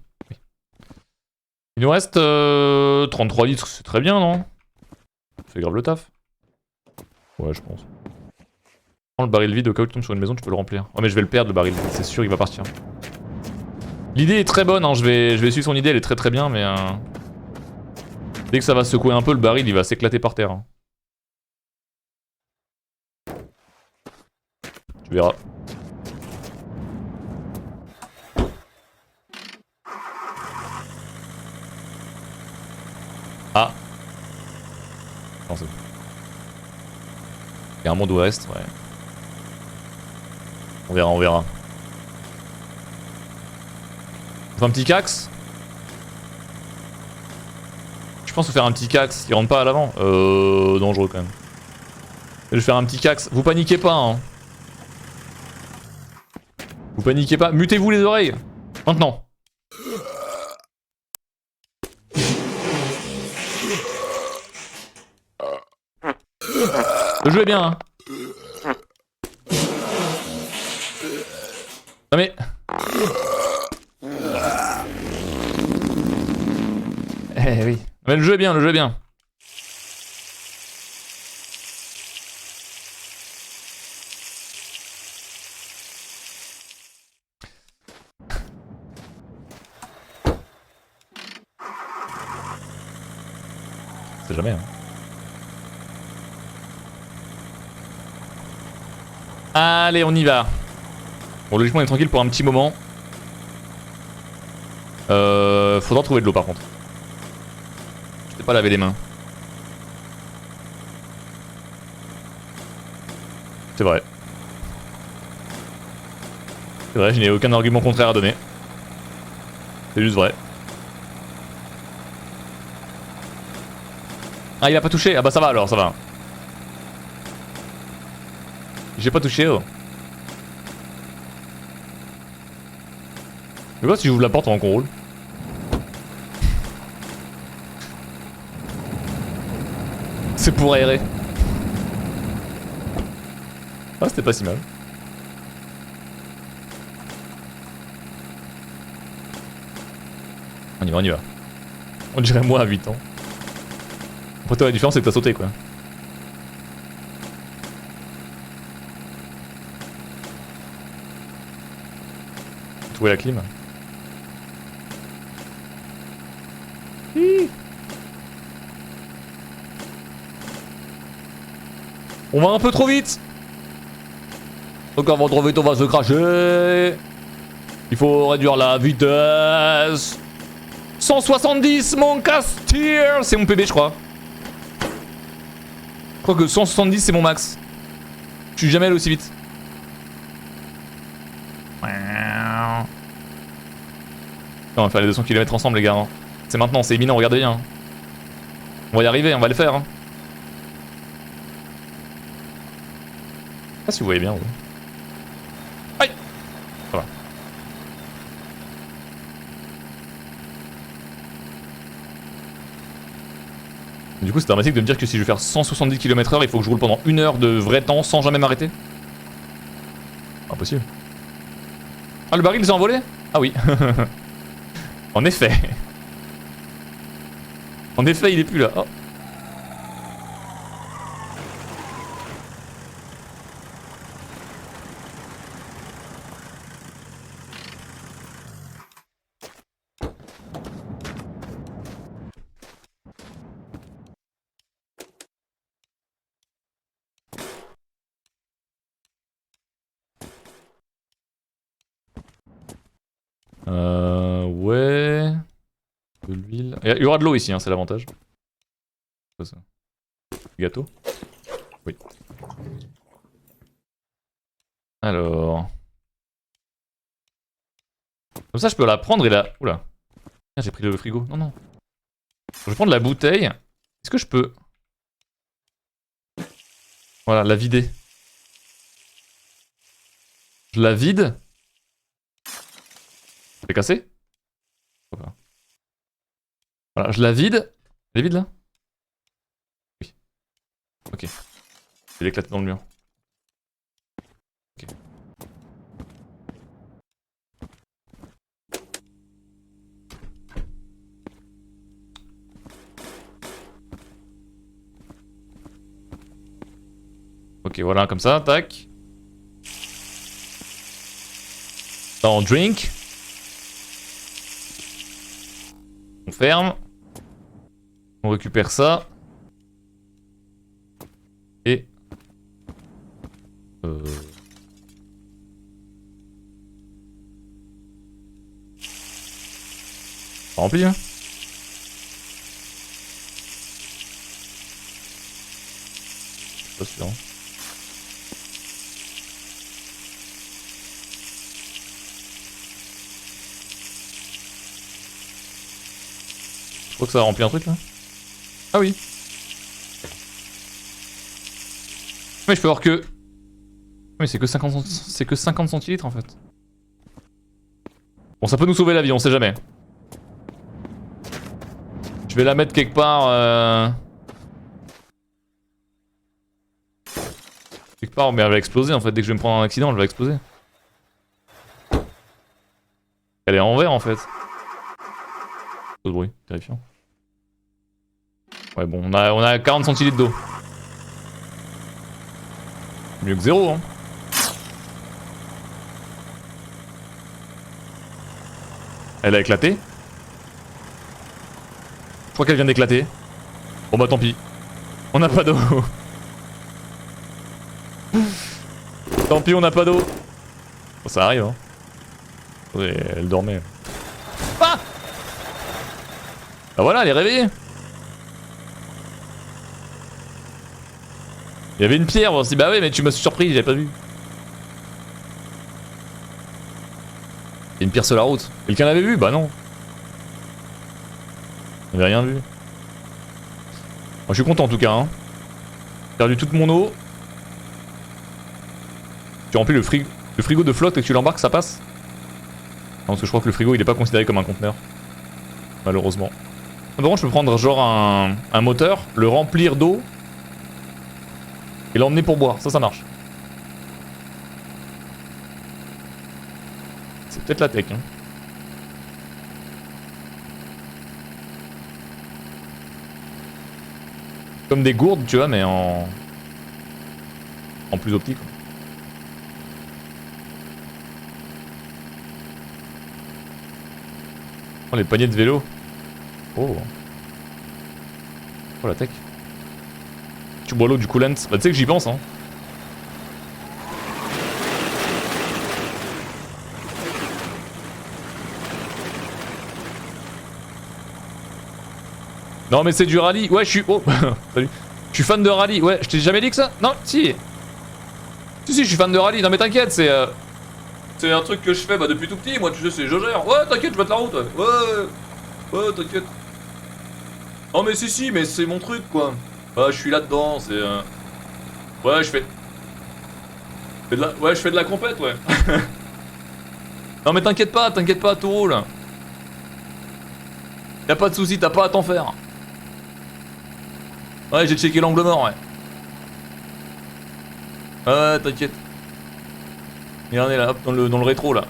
Il nous reste 33 litres, c'est très bien, non? C'est grave le taf. Ouais, je pense. Prends le baril vide, au cas où tu tombes sur une maison, tu peux le remplir. Oh mais je vais le perdre le baril vide, c'est sûr il va partir. L'idée est très bonne, hein. je vais suivre son idée, elle est très très bien, mais... Dès que ça va secouer un peu, le baril il va s'éclater par terre. Hein. Tu verras. Non, c'est bon. Il y a un monde ouest, ouais. On verra, on verra. On fait un petit cax. Je pense qu'il faut faire un petit cax, il rentre pas à l'avant. Dangereux quand même. Je vais faire un petit cax. Vous paniquez pas, hein. Vous paniquez pas. Mutez-vous les oreilles. Maintenant. Le jeu est bien, hein. Non mais... Eh oui. Mais le jeu est bien, le jeu est bien. C'est jamais, hein. Allez, on y va. Bon, logiquement, on est tranquille pour un petit moment. Faudra trouver de l'eau par contre. Je t'ai pas lavé les mains. C'est vrai. C'est vrai, je n'ai aucun argument contraire à donner. C'est juste vrai. Ah, il a pas touché. Ah bah ça va alors, ça va. J'ai pas touché, oh. Je sais pas si j'ouvre la porte avant qu'on roule. C'est pour aérer. Ah, c'était pas si mal. On y va, on y va. On dirait moi à 8 ans. Après toi, la différence c'est que t'as sauté quoi. Trouver la clim. Hi. On va un peu trop vite. Donc avant trop vite on va se cracher. Il faut réduire la vitesse. 170 mon castir. C'est mon PB je crois. Je crois que 170 c'est mon max. Je suis jamais allé aussi vite. Non, on va faire les 200 km ensemble les gars, hein. C'est maintenant, c'est imminent, regardez bien. On va y arriver, on va le faire, hein. Je sais pas si vous voyez bien. Ouais. Aïe. Ça va. Du coup c'est dramatique de me dire que si je veux faire 170 km/h, il faut que je roule pendant 1 heure de vrai temps sans jamais m'arrêter. Impossible. Ah, le baril s'est envolé? Ah oui. En effet. En effet, il est plus là. Oh. Ouais. De l'huile. Il y aura de l'eau ici, hein, c'est l'avantage. Quoi ça? Gâteau? Oui. Alors. Comme ça, je peux la prendre et la. Oula. Ah, j'ai pris le frigo. Non, non. Je vais prendre la bouteille. Est-ce que je peux. Voilà, la vider. Je la vide. Ça fait casser? Voilà, je la vide. Elle est vide là? Oui. Ok. Elle est éclatée dans le mur. Ok. Ok, voilà, comme ça, tac. Là, on drink. On ferme. On récupère ça. Et... Rempli, hein. pas sûr. Je crois que ça a rempli un truc là. Ah oui. Mais je peux voir que... Oui c'est que 50 centilitres en fait. Bon ça peut nous sauver la vie, on sait jamais. Je vais la mettre quelque part... Quelque part mais elle va exploser en fait, dès que je vais me prendre un accident elle va exploser. Elle est en vert en fait. Pas de bruit, terrifiant. Ouais bon, on a 40 centilitres d'eau. Mieux que zéro hein. Elle a éclaté. Je crois qu'elle vient d'éclater. Bon bah tant pis. On n'a pas d'eau. Tant pis on n'a pas d'eau. Bon, ça arrive hein. Ouais, elle dormait. Ah bah voilà, elle est réveillée. Il y avait une pierre, on s'est dit bah ouais mais tu m'as surpris, j'avais pas vu. Il y a une pierre sur la route. Quelqu'un l'avait vu? Bah non. On avait rien vu. Moi je suis content en tout cas hein. J'ai perdu toute mon eau. Tu remplis le frigo de flotte et que tu l'embarques, ça passe? Non parce que je crois que le frigo il est pas considéré comme un conteneur. Malheureusement. Par contre je peux prendre genre un moteur, le remplir d'eau et l'emmener pour boire, ça marche. C'est peut-être la tech hein. Comme des gourdes tu vois mais en plus optique. Oh les paniers de vélo. Oh. Oh la tech. Tu bois l'eau du coolant. Bah tu sais que j'y pense hein. Non mais c'est du rallye. Ouais je suis... Oh salut. Je suis fan de rallye. Ouais je t'ai jamais dit que ça? Non si. Si je suis fan de rallye. Non mais t'inquiète c'est... C'est un truc que je fais bah, depuis tout petit. Moi tu sais c'est je gère. Ouais t'inquiète je vais te la route. Ouais t'inquiète. Non mais si mais c'est mon truc quoi. Ouais je suis là-dedans c'est... Ouais je fais... Ouais je fais de la compète ouais. Non mais t'inquiète pas tout roule. Y'a pas de soucis, t'as pas à t'en faire. Ouais j'ai checké l'angle mort ouais. Ouais t'inquiète. Regardez là, hop dans le rétro là.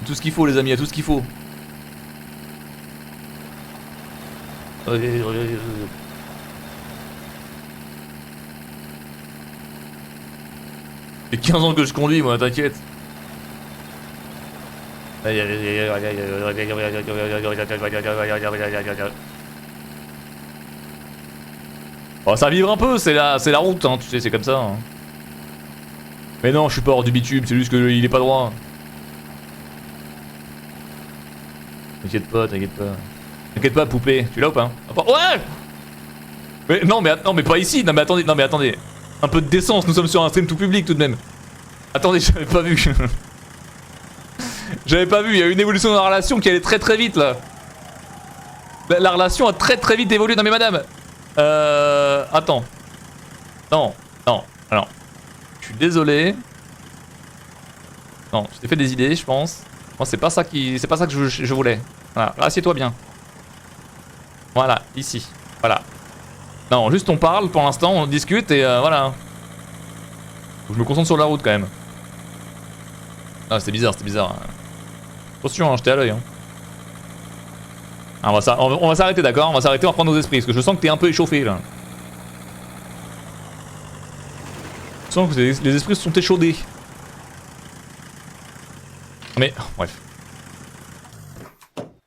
Tout ce qu'il faut les amis, y'a tout ce qu'il faut. J'ai 15 ans que je conduis moi, t'inquiète. Oh, ça vibre un peu, c'est la route, hein, tu sais, c'est comme ça. Hein. Mais non, je suis pas hors du bitume, c'est juste qu'il est pas droit. T'inquiète pas, t'inquiète pas. T'inquiète pas, poupée, tu l'as ou pas? Ouais. Mais non, mais pas ici, non mais attendez. Un peu de décence, nous sommes sur un stream tout public tout de même. Attendez, j'avais pas vu. J'avais pas vu, il y a eu une évolution dans la relation qui allait très vite là. La relation a très vite évolué. Non mais madame. Attends. Non. Alors. Je suis désolé. Non, je t'ai fait des idées, je pense. Moi c'est pas ça que je voulais. Voilà, assieds-toi bien. Voilà, ici. Voilà. Non, juste on parle pour l'instant, on discute et voilà. Faut que je me concentre sur la route quand même. Ah c'était bizarre. Attention, hein, j'étais à l'œil. Hein. Ah, on va s'arrêter d'accord, on va s'arrêter, on va prendre nos esprits, parce que je sens que t'es un peu échauffé là. Je sens que les esprits se sont échaudés. Mais, bref.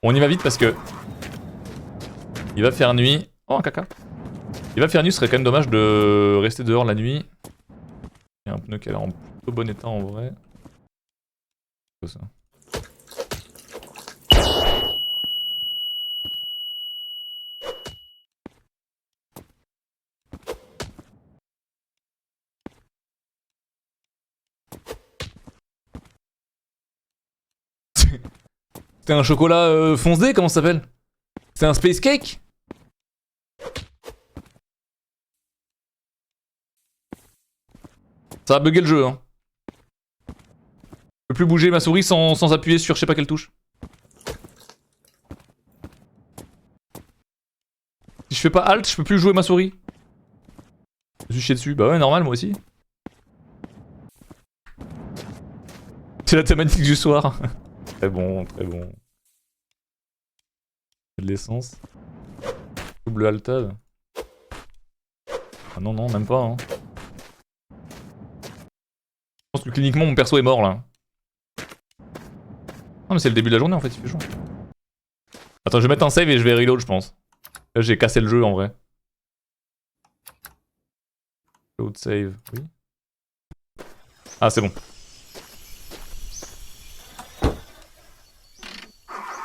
On y va vite parce que... Il va faire nuit. Oh un caca. Il va faire nuit, ce serait quand même dommage de rester dehors la nuit. Il y a un pneu qui a l'air en plutôt bon état en vrai. C'est quoi ça? C'était un chocolat foncé, comment ça s'appelle? C'est un space cake? Ça a bugué le jeu, hein. Je peux plus bouger ma souris sans appuyer sur je sais pas quelle touche. Si je fais pas Alt, je peux plus jouer ma souris. Je suis chié dessus. Bah ouais, normal, moi aussi. C'est la thématique du soir. Très bon, très bon. De l'essence. Double Altade. Ah non, non, même pas, hein. Je pense que cliniquement, mon perso est mort, là. Non, mais c'est le début de la journée, en fait, il fait chaud. Attends, je vais mettre un save et je vais reload, je pense. Là, j'ai cassé le jeu, en vrai. Load save, oui. Ah, c'est bon.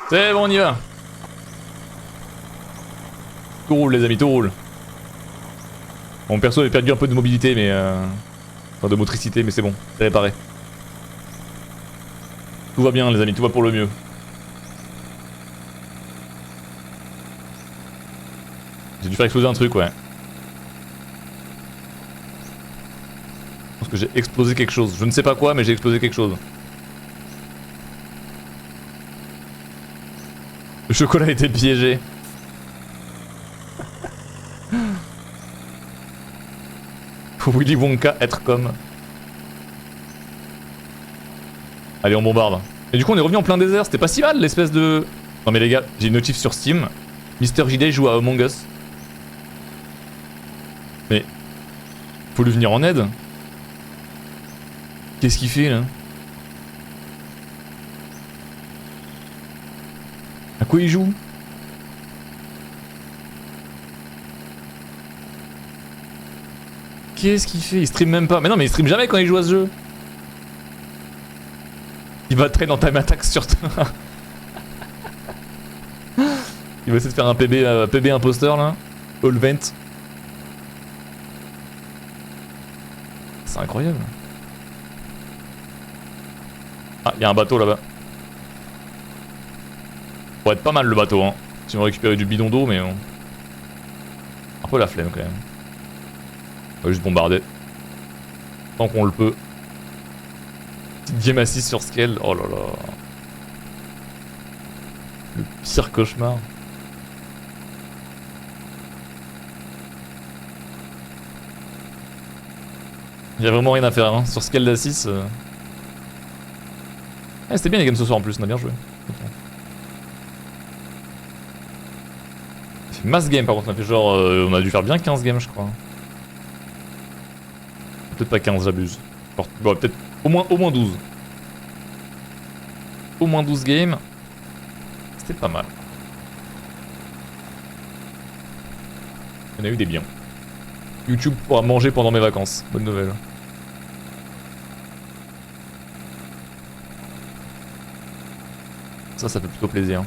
C'est bon, on y va. Tout roule, les amis, tout roule. Mon perso avait perdu un peu de mobilité, mais enfin, de motricité, mais c'est bon, c'est réparé. Tout va bien, les amis, tout va pour le mieux. J'ai dû faire exploser un truc, ouais. Je pense que j'ai explosé quelque chose. Je ne sais pas quoi, mais j'ai explosé quelque chose. Le chocolat a été piégé. Willy Wonka être comme. Allez, on bombarde. Et du coup, on est revenu en plein désert. C'était pas si mal, l'espèce de... Non mais les gars, j'ai une notif sur Steam. Mister JD joue à Among Us. Mais... faut lui venir en aide. Qu'est-ce qu'il fait, là? À quoi il joue? Qu'est-ce qu'il fait? Il stream même pas. Mais non, mais il stream jamais quand il joue à ce jeu. Il va traîner dans Time Attack sur toi. Il va essayer de faire un PB imposteur là. All vent. C'est incroyable. Ah, il y a un bateau là-bas. Pourrait être pas mal le bateau, hein. Si on récupérait du bidon d'eau, mais on... un peu la flemme quand même. On va juste bombarder. Tant qu'on le peut. Petite game assise sur scale. Oh là là. Le pire cauchemar. Il y a vraiment rien à faire, hein. Sur scale d'A6. Ah, c'était bien les games ce soir en plus, on a bien joué. On a fait masse game par contre, on a fait genre. On a dû faire bien 15 games, je crois. Peut-être pas 15, j'abuse. Bon, peut-être au moins 12. Au moins 12 games. C'était pas mal. Il y en a eu des biens. YouTube pourra manger pendant mes vacances. Bonne nouvelle. Ça fait plutôt plaisir.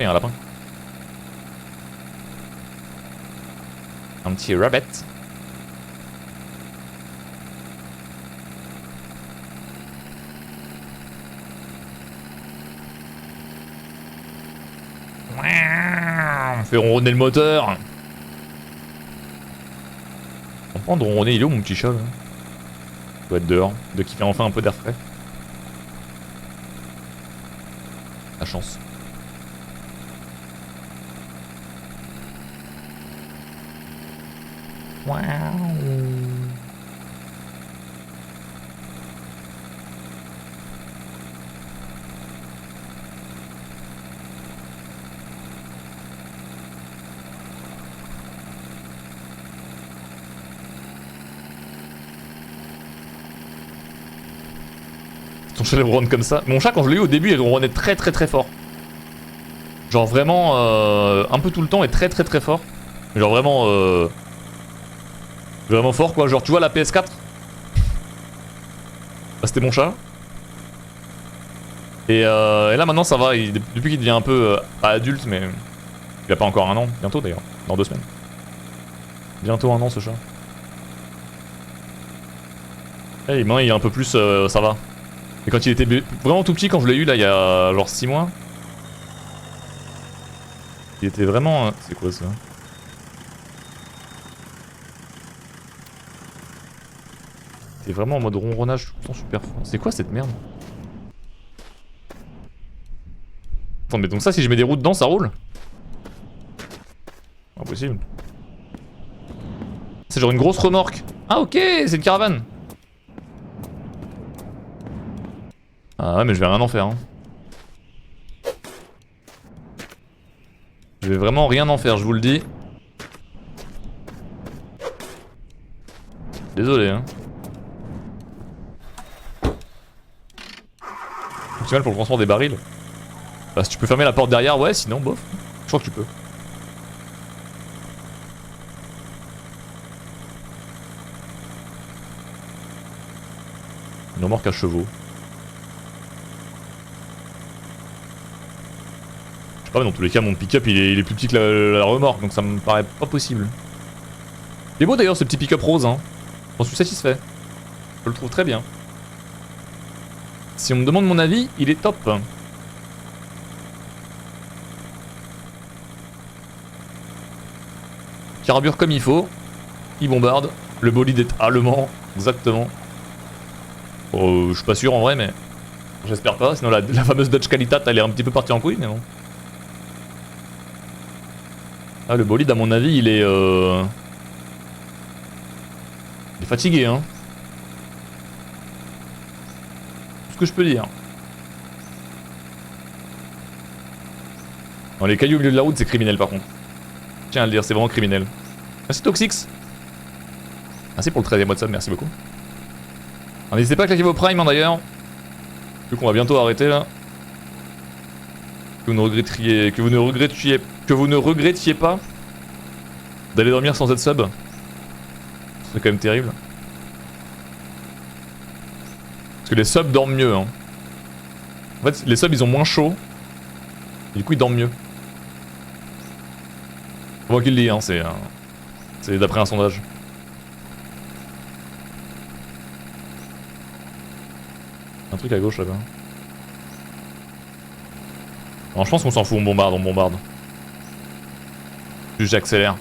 Et un lapin. Un petit rabbit. On fait ronronner le moteur. On prend de ronronner, il est où mon petit chat là? Il doit être dehors, de kiffer enfin un peu d'air frais. La chance. Waouh. Ton chat ronronne comme ça. Mon chat quand je l'ai eu au début il ronronnait très fort. Genre vraiment un peu tout le temps et très fort. Genre vraiment vraiment fort quoi. Genre tu vois la PS4. Bah, c'était mon chat. Et là maintenant ça va, depuis qu'il devient un peu pas adulte mais il a pas encore un an, bientôt d'ailleurs, dans 2 semaines. Bientôt un an ce chat. Et maintenant il est un peu plus ça va. Et quand il était vraiment tout petit, quand je l'ai eu là il y a genre 6 mois, il était vraiment... C'est quoi ça? Il était vraiment en mode ronronnage tout le temps super fort. C'est quoi cette merde? Attends mais donc ça si je mets des roues dedans ça roule? Impossible. C'est genre une grosse remorque. Ah ok, c'est une caravane. Ah ouais mais je vais rien en faire hein. Je vais vraiment rien en faire, je vous le dis. Désolé hein. Optimal pour le transport des barils. Bah si tu peux fermer la porte derrière, ouais sinon bof. Je crois que tu peux. Une remorque à chevaux. Je sais pas mais dans tous les cas mon pick-up il est plus petit que la remorque donc ça me paraît pas possible. Il est beau d'ailleurs ce petit pick-up rose hein. J'en suis satisfait. Je le trouve très bien. Si on me demande mon avis, il est top. Carbure comme il faut. Il bombarde. Le bolide est allemand. Exactement. Je suis pas sûr en vrai, mais j'espère pas. Sinon la fameuse Dodge Qualitat elle est un petit peu partie en couille, mais bon. Ah, le bolide, à mon avis, il est fatigué, hein. Tout ce que je peux dire. Non, les cailloux au milieu de la route, c'est criminel par contre. Tiens à le dire, c'est vraiment criminel. Merci Toxix. Merci pour le 13e mois de sub, merci beaucoup. N'hésitez pas à claquer vos primes hein, d'ailleurs. Vu qu'on va bientôt arrêter là. Que vous ne regrettiez pas d'aller dormir sans être sub. C'est quand même terrible. Parce que les subs dorment mieux hein. En fait les subs ils ont moins chaud. Et du coup ils dorment mieux. C'est moi qui le dis hein, c'est d'après un sondage. Un truc à gauche là-bas. Non je pense qu'on s'en fout, on bombarde. Juste j'accélère.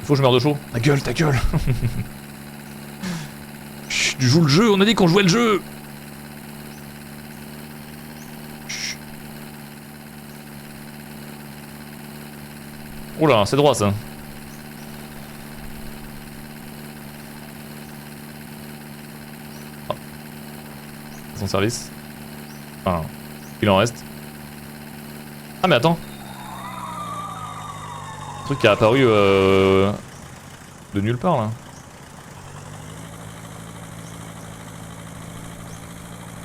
Faut que je meure de chaud. Ta gueule, ta gueule. Chut, tu joues le jeu, on a dit qu'on jouait le jeu. Chut. Oh là, c'est droit ça. Ah. Son service. Enfin, il en reste. Ah mais attends. Un truc qui a apparu de nulle part là.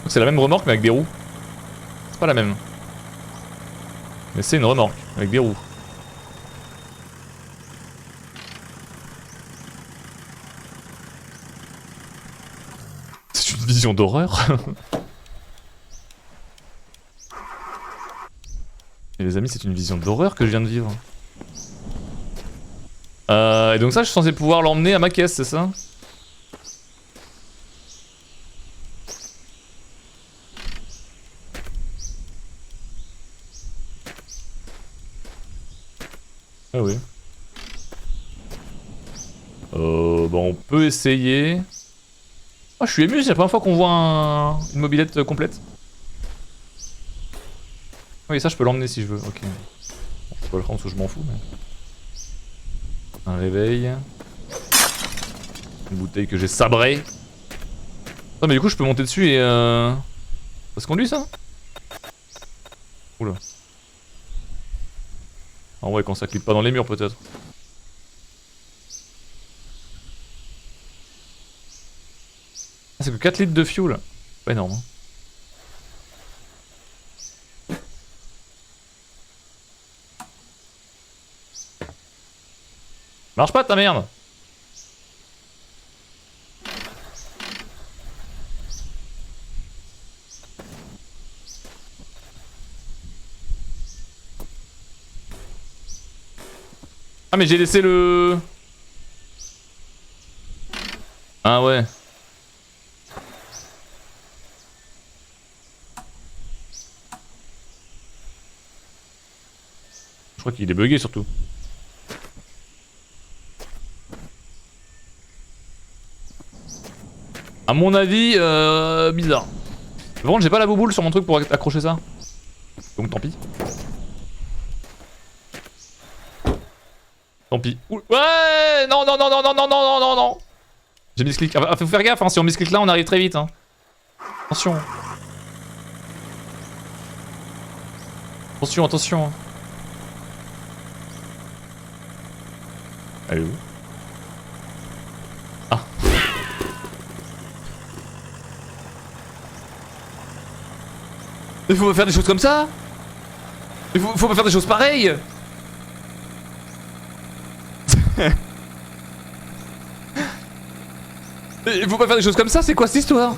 C'est la même remorque mais avec des roues. C'est pas la même. Mais c'est une remorque avec des roues. C'est une vision d'horreur. Et les amis, c'est une vision d'horreur que je viens de vivre. Et donc ça, je suis censé pouvoir l'emmener à ma caisse, c'est ça? Ah oui. Bon, on peut essayer. Oh, je suis ému, c'est la première fois qu'on voit une mobilette complète. Oui, ça, je peux l'emmener si je veux, ok. Bon, je peux pas le prendre parce que je m'en fous, mais... Un réveil. Une bouteille que j'ai sabrée. Non mais du coup je peux monter dessus et ça se conduit ça? Oula. En vrai quand ça clique pas dans les murs peut-être. Ah, c'est que 4 litres de fuel. Pas énorme hein. Marche pas ta merde. Ah mais j'ai laissé le... Ah ouais. Je crois qu'il est bugué surtout. À mon avis, bizarre. Par contre, j'ai pas la bouboule sur mon truc pour accrocher ça. Donc tant pis. Tant pis. Ouh, ouais, non, non, non, non, non, non, non, non, non. J'ai mis ce clic. Ah, faut faire gaffe, hein. Si on met ce clic là, on arrive très vite. Hein. Attention. Attention, attention. Elle est où? Ah. Il faut pas faire des choses comme ça. Il faut pas faire des choses pareilles. Il faut pas faire des choses comme ça, c'est quoi cette histoire?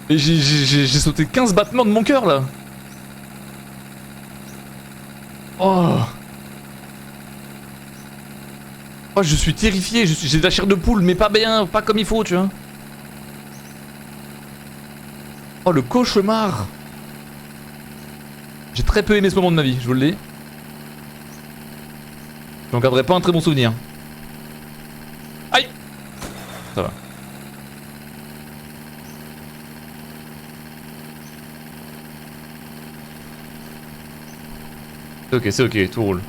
J'ai sauté 15 battements de mon cœur là. Oh. Oh, je suis terrifié, j'ai de la chair de poule, mais pas bien, pas comme il faut, tu vois. Oh, le cauchemar. J'ai très peu aimé ce moment de ma vie, je vous le dis. J'en garderai pas un très bon souvenir. Aïe. Ça va. C'est ok, tout roule.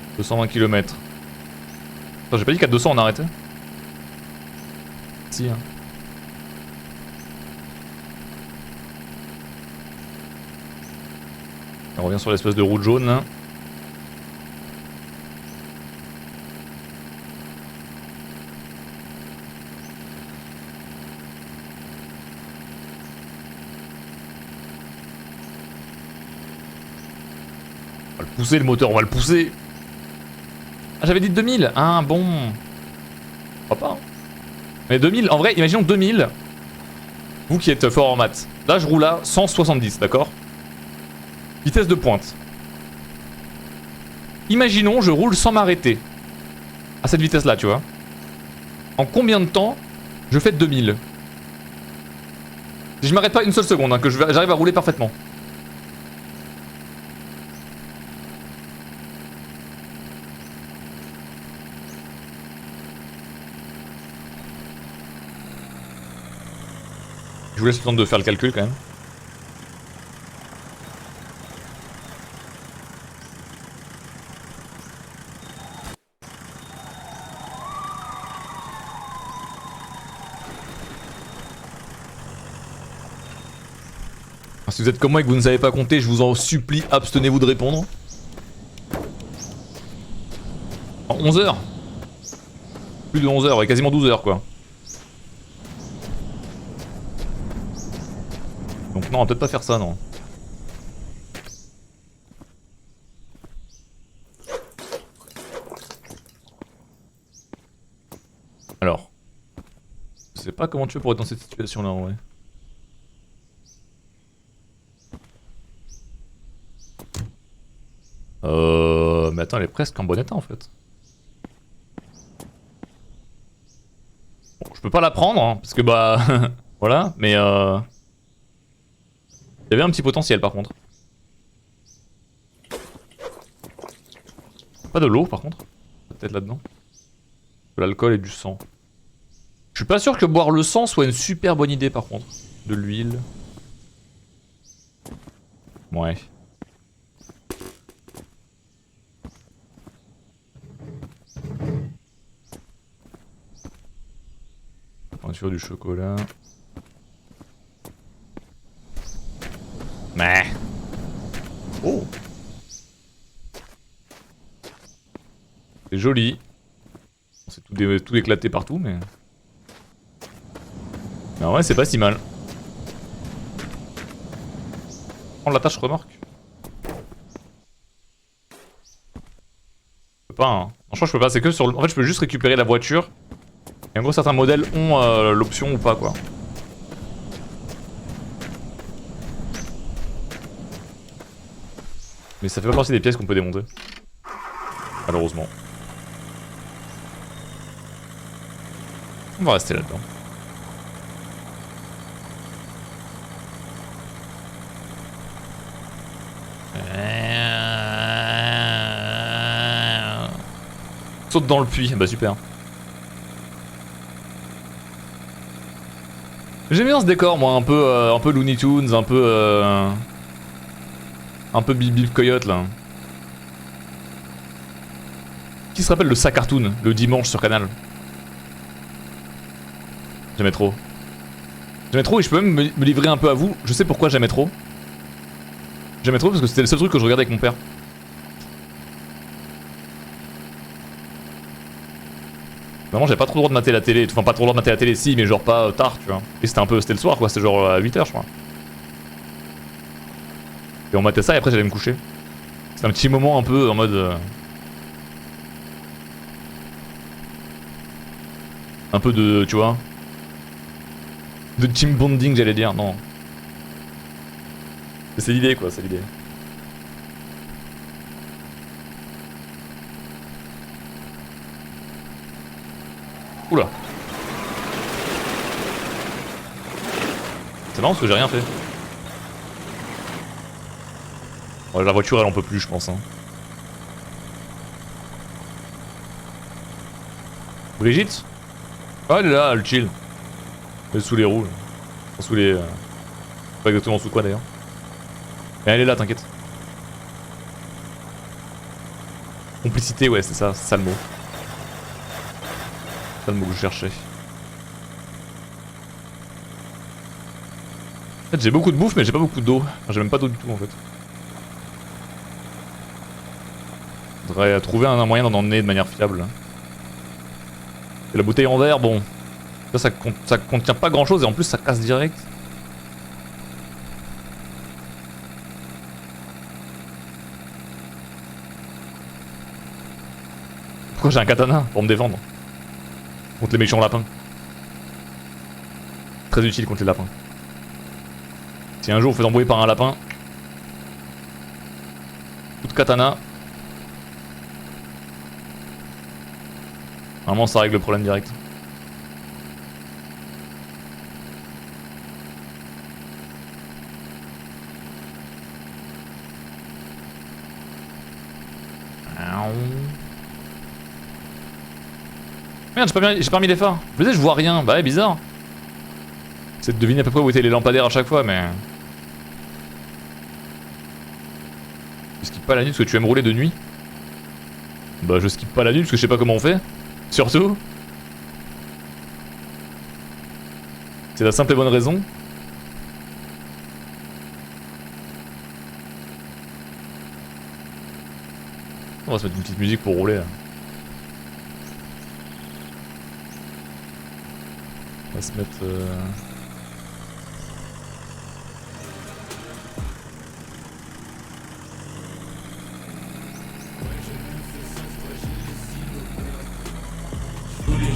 « 220 km. » Attends, j'ai pas dit qu'à 200 on arrêtait. Si, hein. On revient sur l'espèce de route jaune là. On va le pousser le moteur, on va le pousser. Ah, j'avais dit 2000. Ah bon. Pourquoi pas, hein. Mais 2000, en vrai, imaginons 2000. Vous qui êtes fort en maths. Là je roule à 170, d'accord? Vitesse de pointe. Imaginons je roule sans m'arrêter. À cette vitesse là, tu vois. En combien de temps je fais 2000? Si je m'arrête pas une seule seconde, hein, que j'arrive à rouler parfaitement. Je vous laisse le temps de faire le calcul quand même. Si vous êtes comme moi et que vous ne savez pas compter, je vous en supplie, abstenez-vous de répondre. En 11 heures. Plus de 11 heures, ouais, quasiment 12 heures quoi. Donc non, on va peut-être pas faire ça, non. Alors. Je sais pas comment tu fais pour être dans cette situation là en vrai. Mais attends, elle est presque en bon état en fait. Bon, je peux pas la prendre, hein, parce que bah... voilà, mais il y avait un petit potentiel par contre. Pas de l'eau par contre. Peut-être là-dedans. De l'alcool et du sang. Je suis pas sûr que boire le sang soit une super bonne idée par contre. De l'huile. Ouais. Peinture du chocolat. Mais. Oh. C'est joli. C'est tout éclaté partout, mais... Mais en vrai, c'est pas si mal. Prendre la tâche remorque. Je peux pas, hein. Franchement, je peux pas. C'est que sur le... En fait, je peux juste récupérer la voiture Et en gros, certains modèles ont l'option ou pas, quoi. Mais ça fait pas partie des pièces qu'on peut démonter. Malheureusement. On va rester là-dedans. Saute dans le puits, bah super. J'aime bien ce décor, moi, un peu Looney Tunes, un peu Bibi Coyote là. Qui se rappelle le sac cartoon, le dimanche sur Canal? J'aimais trop. J'aimais trop et je peux même me livrer un peu à vous. Je sais pourquoi j'aimais trop. J'aimais trop parce que c'était le seul truc que je regardais avec mon père. Vraiment j'avais pas trop le droit de mater la télé, enfin pas trop le droit de mater la télé si mais genre pas tard tu vois. Et c'était le soir quoi, c'était genre à 8h je crois. Et on matait ça et après j'allais me coucher. C'était un petit moment un peu en mode... un peu de, tu vois, de team bonding j'allais dire, non. C'est l'idée quoi, c'est l'idée. Oula. C'est marrant parce que j'ai rien fait. Ouais, la voiture elle en peut plus je pense hein. Brigitte? Ah elle est là, elle chill. Elle est sous les roues. Enfin, sous les... pas exactement sous quoi d'ailleurs. Mais elle est là, t'inquiète. Complicité, ouais c'est ça, c'est ça le mot. C'est ça le mot que je cherchais. En fait j'ai beaucoup de bouffe mais j'ai pas beaucoup d'eau. Enfin, j'ai même pas d'eau du tout en fait. Faudrait trouver un moyen d'en emmener de manière fiable. Et la bouteille en verre, bon. Ça contient pas grand chose et en plus ça casse direct. Pourquoi j'ai un katana? Pour me défendre. Contre les méchants lapins. Très utile contre les lapins. Si un jour on fait embrouiller par un lapin, coup de katana. Normalement ça règle le problème direct. Merde, j'ai pas mis les phares. Je me disais, je vois rien. Bah ouais, bizarre. C'est de deviner à peu près où étaient les lampadaires à chaque fois, mais... Je skip pas la nuit parce que tu aimes rouler de nuit. Bah je skip pas la nuit parce que je sais pas comment on fait. Surtout. C'est la simple et bonne raison. On va se mettre une petite musique pour rouler là. On va se mettre...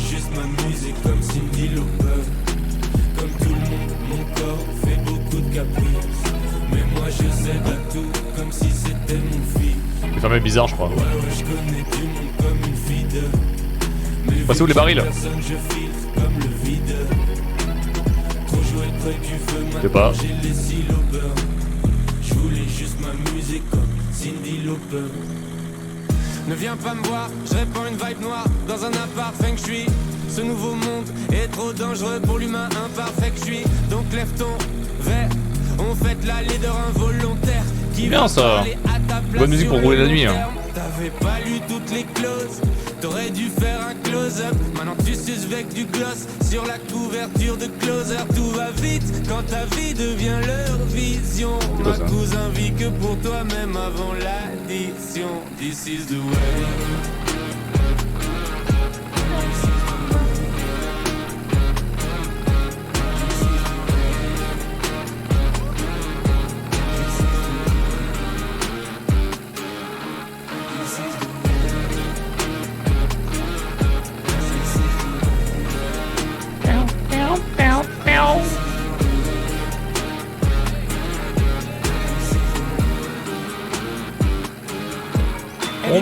Juste ma musique comme Cindy Lauper. Comme tout le monde, mon corps fait beaucoup de caprices. Mais moi je cède à tout comme si c'était mon fils.
C'est quand même bizarre je crois.
Ouais, je connais du monde comme une fille de...
Passez où les barils là?
Personne je filtre comme le vide. Trop jouer près du feu,
Je sais pas.
maintenant j'ai les silobeurs. Je voulais juste ma musique comme Cindy Lauper. Ne viens pas me voir, je répands une vibe noire dans un appart feng shui. Ce nouveau monde est trop dangereux pour l'humain imparfait que je suis. Donc lève ton verre, on fête la leader involontaire qui
bien ça. Bonne musique pour rouler la nuit hein.
T'avais pas lu toutes les clauses, t'aurais dû faire un close-up. Maintenant tu suces avec du gloss sur la couverture de closer. Tout va vite quand ta vie devient leur vision. Ma cousin vit que pour toi même avant l'addition. This is the way.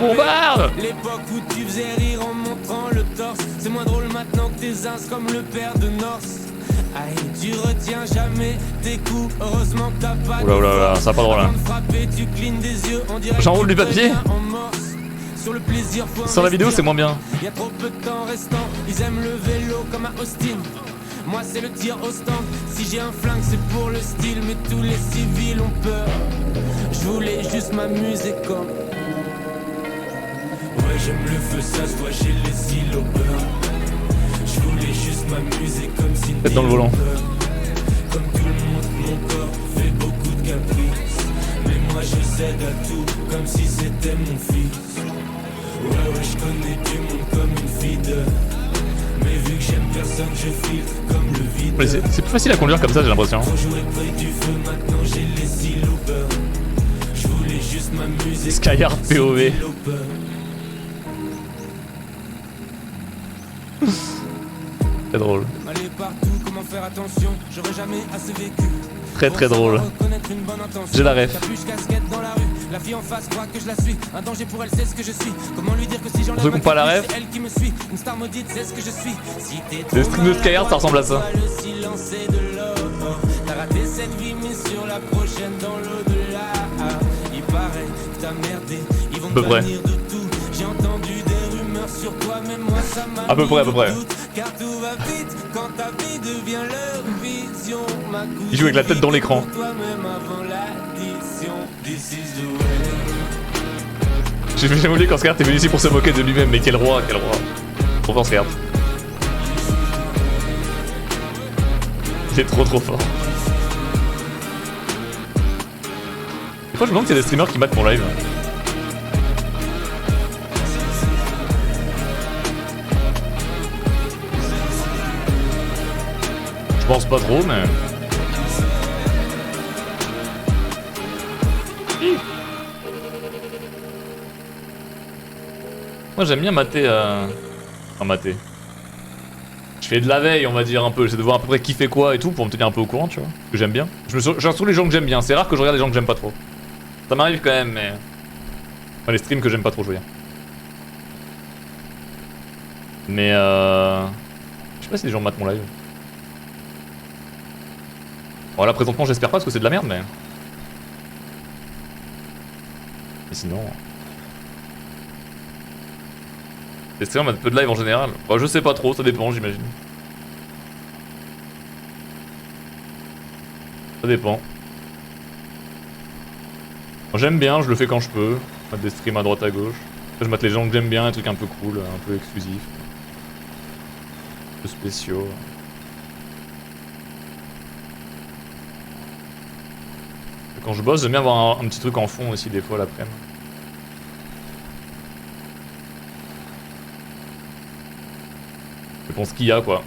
bombarde.
L'époque où tu faisais rire en montrant le torse, c'est moins drôle maintenant que tes ins comme le père de Norse. Aïe, tu retiens jamais tes coups, heureusement que t'as pas de
Oula, ça va pas drôle là.
tu clignes des yeux, on dirait
J'enroule du papier.
Sur le plaisir,
sur la vidéo c'est moins bien.
Y a trop peu de temps restant, ils aiment le vélo comme à Austin. Moi c'est le tir au stand, si j'ai un flingue c'est pour le style, mais tous les civils ont peur. Je voulais juste m'amuser comme. Ouais j'aime le feu, ça se voit chez les silopeurs. Je voulais juste m'amuser comme si.
Tête dans le volant.
Comme tout le monde, mon corps fait beaucoup de caprices. Mais moi je cède à tout, comme si c'était mon fils. Ouais, je connais du monde comme une fille. Mais vu que j'aime personne, je filtre comme le vide.
C'est plus facile à conduire comme ça, j'ai l'impression.
Quand je jouais près du feu, maintenant j'ai les silopeurs. Je voulais juste m'amuser.
Skyhard POV. C'est drôle.
Aller partout, comment faire attention, j'aurais jamais assez vécu.
Très drôle. J'ai la ref.
Casquette dans la rue, la fille en face croit que je la suis. Un danger pour elle, c'est ce que je suis. Comment lui dire que si j'enlève
ceux qui ont pas la ref,
c'est elle qui me suit. Une star maudite, c'est ce que je suis. Si
le stream de Skyhard, ça ressemble à ça.
Le silence est de l'or. T'as raté cette vie, mais sur la prochaine dans l'au-delà. Il paraît que t'as merdé. Ils vont me bannir de tout. J'ai entendu des rumeurs sur toi, mais moi ça m'a.
À peu près.
Car tout va vite quand ta vie devient leur vision.
Il joue avec la tête dans l'écran. J'ai jamais oublié quand Skyhard est venu ici pour se moquer de lui-même, mais quel roi. Trop fort Skyhard. Il est trop fort. Des fois je me demande s'il y a des streamers qui matent mon live. Je pense pas trop, mais... Moi j'aime bien mater Enfin mater. Je fais de la veille on va dire un peu, j'essaie de voir à peu près qui fait quoi et tout pour me tenir un peu au courant tu vois. Que j'aime bien. Je retrouve les gens que j'aime bien, c'est rare que je regarde les gens que j'aime pas trop. Ça m'arrive quand même mais... Enfin les streams que j'aime pas trop je veux dire. Mais je sais pas si les gens matent mon live. Bon là présentement j'espère pas parce que c'est de la merde mais... Et sinon... Les streamers matent peu de live en général. Bah je sais pas trop, ça dépend j'imagine. Ça dépend. J'aime bien, je le fais quand je peux. Je mate des streams à droite à gauche. Je mate les gens que j'aime bien, des trucs un peu cool, un peu exclusifs. Un peu spéciaux. Quand je bosse, j'aime bien avoir un petit truc en fond aussi des fois l'après-midi. Je pense qu'il y a quoi.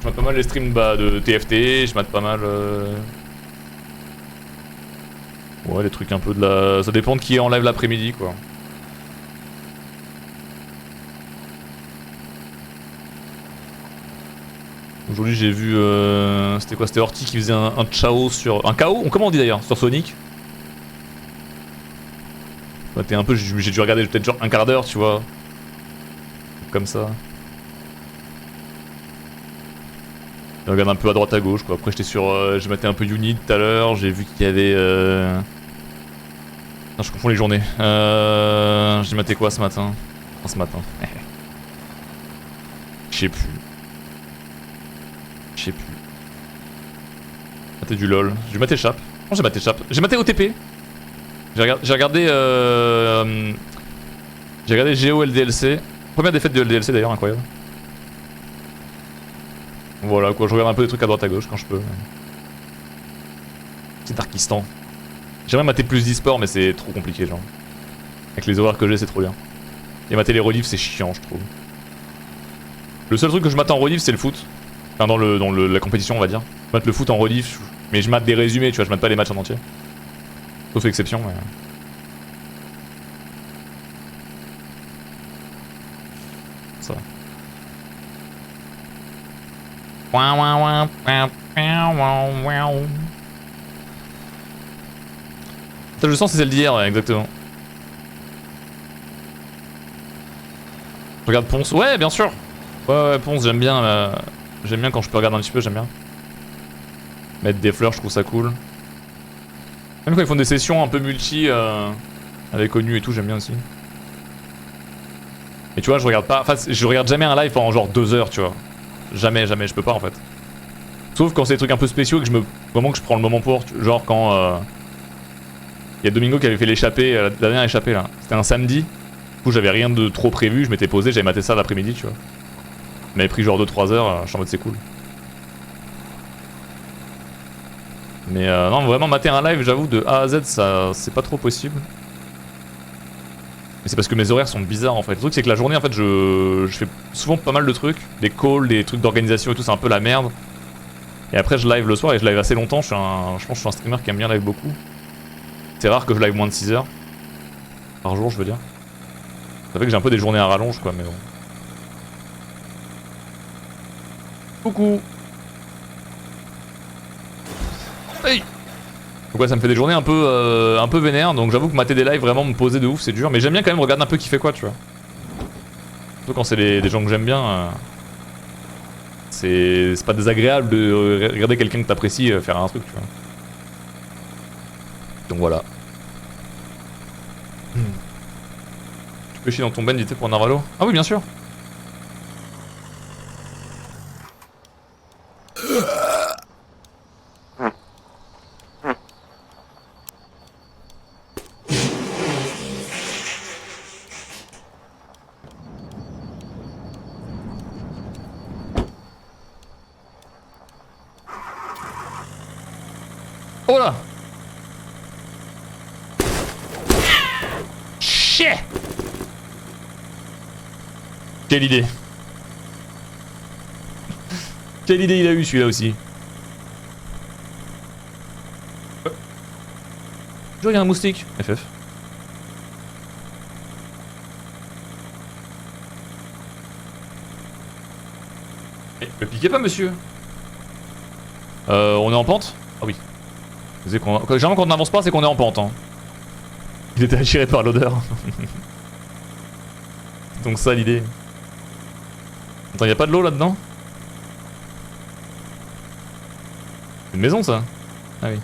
Je mate pas mal les streams de TFT, je mate pas mal... Ouais les trucs un peu de la... Ça dépend de qui est en live l'après-midi quoi. Aujourd'hui j'ai vu... C'était quoi? C'était Horty qui faisait un Chao sur... Un KO? Comment on dit d'ailleurs? Sur Sonic. Bah, un peu... J'ai dû regarder peut-être genre un quart d'heure tu vois. Comme ça. Je regarde un peu à droite à gauche quoi. Après j'étais sur... j'ai maté un peu Unit tout à l'heure. J'ai vu qu'il y avait... Non, je confonds les journées. J'ai maté quoi ce matin? Enfin, ce matin. Je sais plus. J'ai maté du LOL. J'ai maté Chap. Non, j'ai maté Chap. J'ai maté OTP. J'ai regardé Géo LDLC. Première défaite de LDLC d'ailleurs, incroyable. Voilà quoi, je regarde un peu des trucs à droite à gauche quand je peux. C'est Darkistan. J'aimerais mater plus d'e-sport mais c'est trop compliqué genre. Avec les horaires que j'ai c'est trop bien. Et mater les reliefs c'est chiant je trouve. Le seul truc que je mate en relief c'est le foot. Enfin dans la compétition on va dire. Je mate le foot en relief mais je mate des résumés tu vois, je mate pas les matchs en entier. Sauf exception mais... Ça va. Ça je sens c'est celle d'hier ouais, exactement. Je regarde Ponce. Ouais, bien sûr. Ouais, Ponce, j'aime bien. J'aime bien quand je peux regarder un petit peu, j'aime bien. Mettre des fleurs, je trouve ça cool. Même quand ils font des sessions un peu multi avec ONU et tout, j'aime bien aussi. Et tu vois, je regarde pas. Enfin, je regarde jamais un live pendant genre 2 heures, tu vois. Jamais, je peux pas en fait. Sauf quand c'est des trucs un peu spéciaux et que vraiment que je prends le moment pour. Genre quand. Il y a Domingo qui avait fait l'échappée, la dernière échappée là. C'était un samedi. Du coup, j'avais rien de trop prévu, je m'étais posé, j'avais maté ça l'après-midi, tu vois. Ça m'avait pris genre 2-3 heures, je suis en mode c'est cool. Mais non, vraiment mater un live, j'avoue, de A à Z, ça c'est pas trop possible. Mais c'est parce que mes horaires sont bizarres en fait. Le truc c'est que la journée en fait je fais souvent pas mal de trucs. Des calls, des trucs d'organisation et tout, c'est un peu la merde. Et après je live le soir et je live assez longtemps, je pense que je suis un streamer qui aime bien live beaucoup. C'est rare que je live moins de 6 heures. Par jour je veux dire. Ça fait que j'ai un peu des journées à rallonge quoi, mais bon. Coucou. Hey. Donc ouais, ça me fait des journées un peu vénères, donc j'avoue que mater des lives, vraiment me poser de ouf, c'est dur. Mais j'aime bien quand même regarder un peu qui fait quoi, tu vois. Surtout quand c'est des gens que j'aime bien. C'est pas désagréable de regarder quelqu'un que t'apprécies faire un truc, tu vois. Donc voilà. Tu peux chier dans ton ben d'été pour Narvalo? Ah oui, bien sûr. Oh là! Chier! Quelle idée! Quelle idée il a eu celui-là aussi! Je regarde un moustique! FF. Me piquez pas, monsieur! On est en pente? Ah oui. Généralement quand on n'avance pas c'est qu'on est en pente hein. Il était attiré par l'odeur. Donc ça l'idée. Attends, y'a pas de l'eau là-dedans? C'est une maison ça? Ah oui.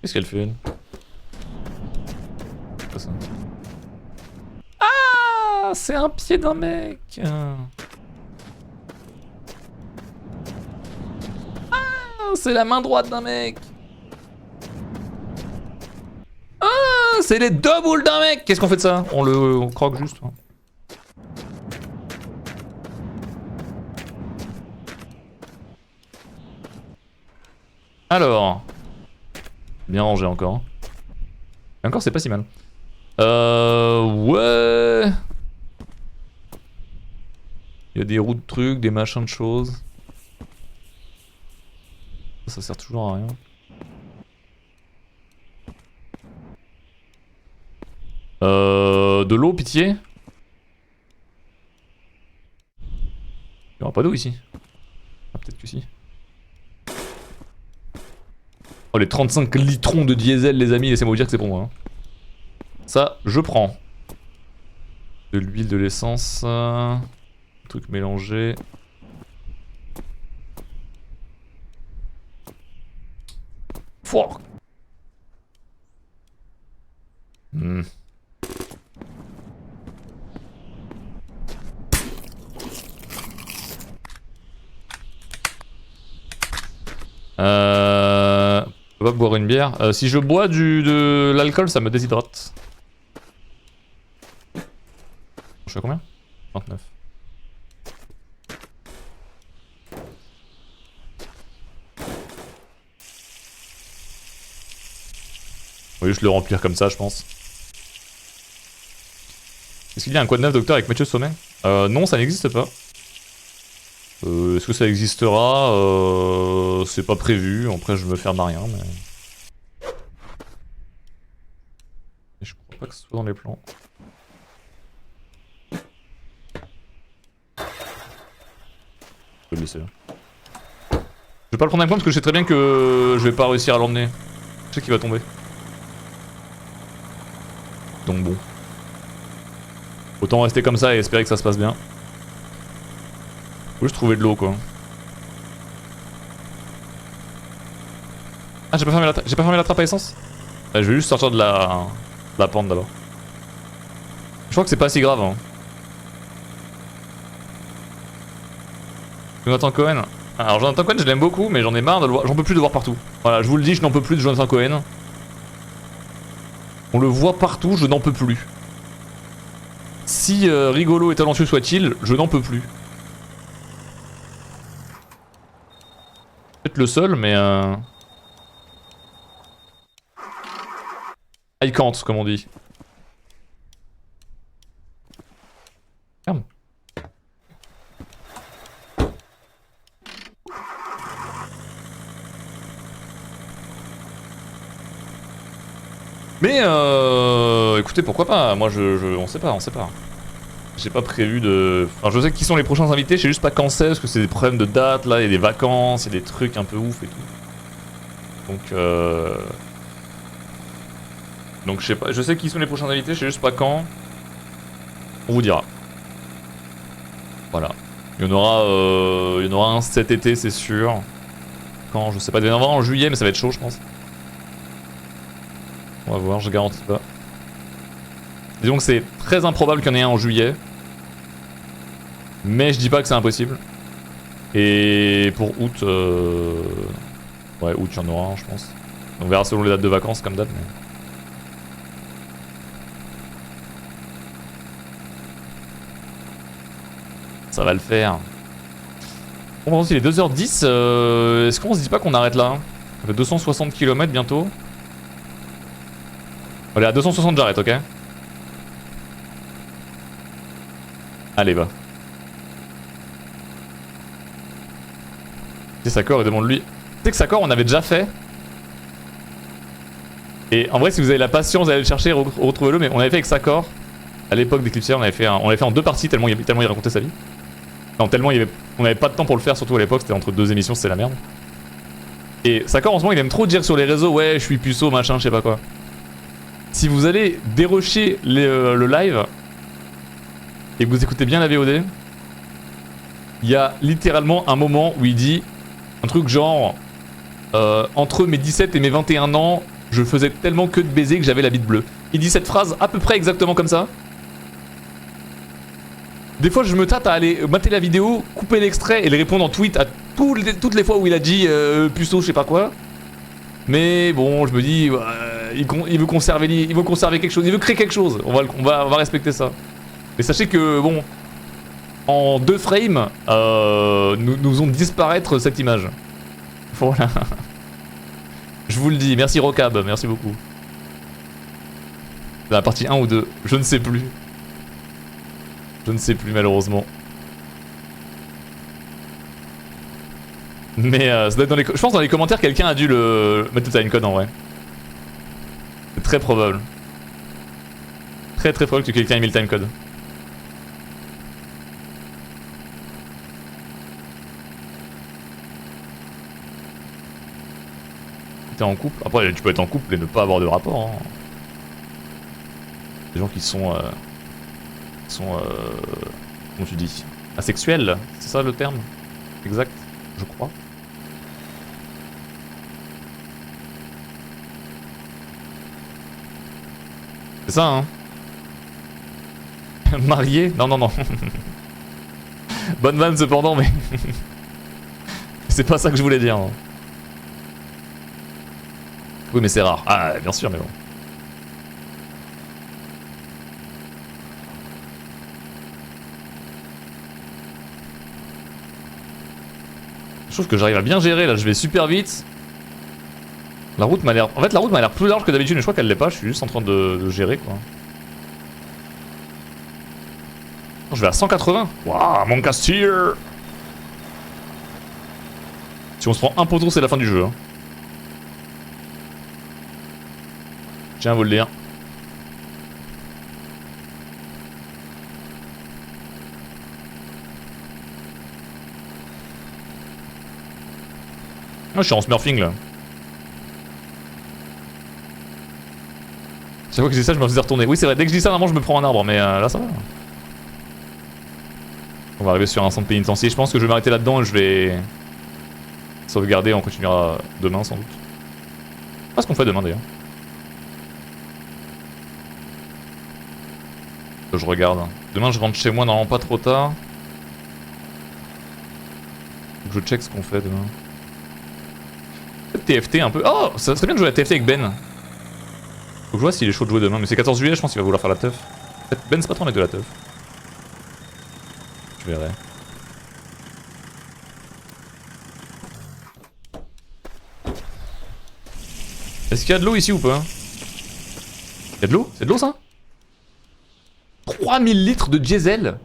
Qu'est-ce qu'elle fait elle? C'est quoi ça? Ah, c'est un pied d'un mec. Ah, c'est la main droite d'un mec. Ah, c'est les 2 boules d'un mec. Qu'est-ce qu'on fait de ça? On croque juste. Hein. Alors. Bien rangé encore. Hein. Et encore, c'est pas si mal. Ouais. Il y a des roues de trucs, des machins de choses. Ça sert toujours à rien. De l'eau, pitié. Il n'y aura pas d'eau ici. Ah, peut-être que si. Oh, les 35 litrons de diesel, les amis, laissez-moi vous dire que c'est pour moi. Hein. Ça, je prends. De l'huile, de l'essence. Truc mélangé. Fuck. Je peux pas boire une bière. Si je bois de l'alcool, ça me déshydrate. Je suis à combien? 29. On va juste le remplir comme ça, je pense. Est-ce qu'il y a un quoi de neuf, docteur, avec Mathieu Sommet? Non, ça n'existe pas. Est-ce que ça existera? C'est pas prévu. Après, je me ferme à rien, mais... Et je crois pas que ce soit dans les plans. Je peux le laisser là. Je vais pas le prendre avec moi parce que je sais très bien que je vais pas réussir à l'emmener. Je sais qu'il va tomber. Donc bon. Autant rester comme ça et espérer que ça se passe bien. Faut juste trouver de l'eau quoi. Ah j'ai pas fermé la trappe à essence. Je vais juste sortir de la pente d'abord. Je crois que c'est pas si grave hein. Jonathan Cohen. Alors Jonathan Cohen je l'aime beaucoup mais j'en ai marre de le voir. J'en peux plus de le voir partout. Voilà je vous le dis je n'en peux plus de Jonathan Cohen. On le voit partout, je n'en peux plus. Si rigolo et talentueux soit-il, je n'en peux plus. Peut-être le seul mais I can't comme on dit. Ferme. Mais écoutez pourquoi pas, moi on sait pas. J'ai pas prévu de... Enfin je sais qui sont les prochains invités, je sais juste pas quand c'est, parce que c'est des problèmes de date là, il y a des vacances, il y a des trucs un peu ouf et tout. Donc je sais pas, je sais qui sont les prochains invités, je sais juste pas quand. On vous dira. Voilà. Il y en aura un cet été c'est sûr. Quand je sais pas, il devait y en avoir en juillet mais ça va être chaud je pense. On va voir, je garantis pas. Disons que c'est très improbable qu'il y en ait un en juillet. Mais je dis pas que c'est impossible. Et pour août... Ouais, août, il y en aura un, je pense. On verra selon les dates de vacances comme date. Mais... Ça va le faire. Bon, bon, il est 2h10. Est-ce qu'on se dit pas qu'on arrête là? Ça fait 260 km bientôt. Allez, à 260 j'arrête, ok? Allez, va. C'est Sakor, il demande lui. Tu sais que Sakor, on avait déjà fait. Et en vrai, si vous avez la patience d'aller le chercher, retrouvez-le. Mais on avait fait avec Sakor. À l'époque d'Eclipse, on avait fait en 2 parties tellement il racontait sa vie. Non, tellement on avait pas de temps pour le faire, surtout à l'époque, c'était entre 2 émissions, c'était la merde. Et Sakor, en ce moment, il aime trop dire sur les réseaux, ouais, je suis puceau, machin, je sais pas quoi. Si vous allez dérocher le live et que vous écoutez bien la VOD, il y a littéralement un moment où il dit un truc genre entre mes 17 et mes 21 ans, je faisais tellement que de baiser que j'avais la bite bleue. Il dit cette phrase à peu près exactement comme ça. Des fois je me tâte à aller mater la vidéo, couper l'extrait et le répondre en tweet à toutes les fois où il a dit puceau je sais pas quoi. Mais bon je me dis il veut conserver quelque chose, il veut créer quelque chose, on va respecter ça. Mais sachez que bon, en 2 frames, nous faisons disparaître cette image. Voilà. Je vous le dis, merci Rocab, merci beaucoup. Dans la partie 1 ou 2, je ne sais plus. Je ne sais plus malheureusement. Mais ça doit être dans les... Je pense dans les commentaires quelqu'un a dû le mettre le timecode en vrai. C'est très probable. Très probable que quelqu'un ait mis le timecode. T'es en couple. Après tu peux être en couple et ne pas avoir de rapport. Hein. Des gens qui sont... comment tu dis, asexuels, c'est ça le terme exact, je crois. C'est ça, hein. Marié? Non. Bonne vanne cependant, mais... c'est pas ça que je voulais dire. Hein. Oui, mais c'est rare. Ah, bien sûr, mais bon. Je trouve que j'arrive à bien gérer là, je vais super vite. La route m'a l'air... En fait la route m'a l'air plus large que d'habitude mais je crois qu'elle l'est pas, je suis juste en train de gérer quoi. Je vais à 180. Waouh, mon castier. Si on se prend un poteau c'est la fin du jeu. Hein. Je tiens à vous le dire. je suis en smurfing là. Chaque fois que je dis ça, je me faisais retourner. Oui, c'est vrai, dès que je dis ça, normalement, je me prends un arbre, mais là, ça va. On va arriver sur un centre pénitentiaire. Je pense que je vais m'arrêter là-dedans et je vais sauvegarder. On continuera demain, sans doute. Pas ce qu'on fait demain d'ailleurs. Je regarde. Demain, je rentre chez moi, normalement pas trop tard. Faut que je check ce qu'on fait demain. TFT un peu. Oh, ça serait bien de jouer à TFT avec Ben. Faut que je vois s'il est chaud de jouer demain, mais c'est 14 juillet, je pense qu'il va vouloir faire la teuf. Ben, c'est pas trop mec de la teuf. Je verrai. Est-ce qu'il y a de l'eau ici ou pas? Il y a de l'eau? C'est de l'eau ça? 3000 litres de diesel.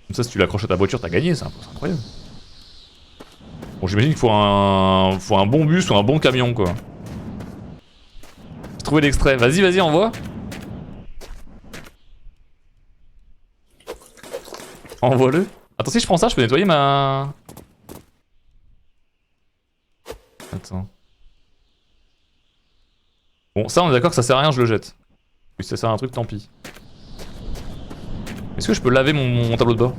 Comme ça, si tu l'accroches à ta voiture, t'as gagné, c'est incroyable. Bon, j'imagine qu'il faut un bon bus ou un bon camion quoi. J'ai trouvé l'extrait. Vas-y, vas-y, envoie. Envoie-le. Attends, si je prends ça, je peux nettoyer ma... Attends. Bon, ça, on est d'accord que ça sert à rien, je le jette. Si ça sert à un truc, tant pis. Est-ce que je peux laver mon tableau de bord?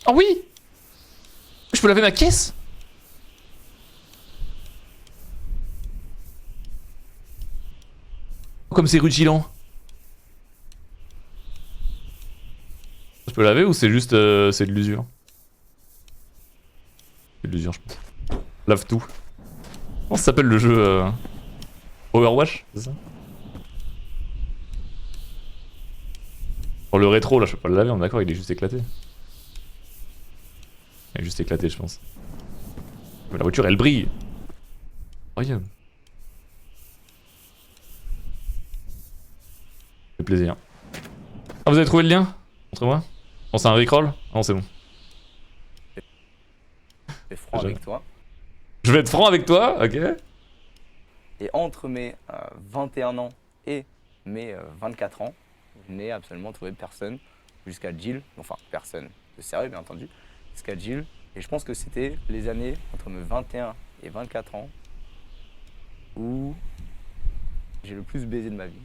Oh oui! Je peux laver ma caisse? Comme c'est rutilant. Je peux laver ou c'est juste c'est de l'usure? C'est de l'usure je pense. Lave tout. Comment ça s'appelle le jeu Overwatch, c'est ça? Pour le rétro là je peux pas le laver, on est d'accord, il est juste éclaté. Il est juste éclaté je pense. Mais la voiture elle brille. Incroyable. Ça fait plaisir. Ah vous avez trouvé le lien? Montrez-moi. Bon c'est un Rickroll? Non c'est bon.
Je vais être franc avec toi.
Je vais être franc avec toi, ok.
Et entre mes 21 ans et mes 24 ans, je n'ai absolument trouvé personne jusqu'à Jill. Enfin, personne de sérieux, bien entendu. Jusqu'à Jill. Et je pense que c'était les années entre mes 21 et 24 ans où j'ai le plus baisé de ma vie.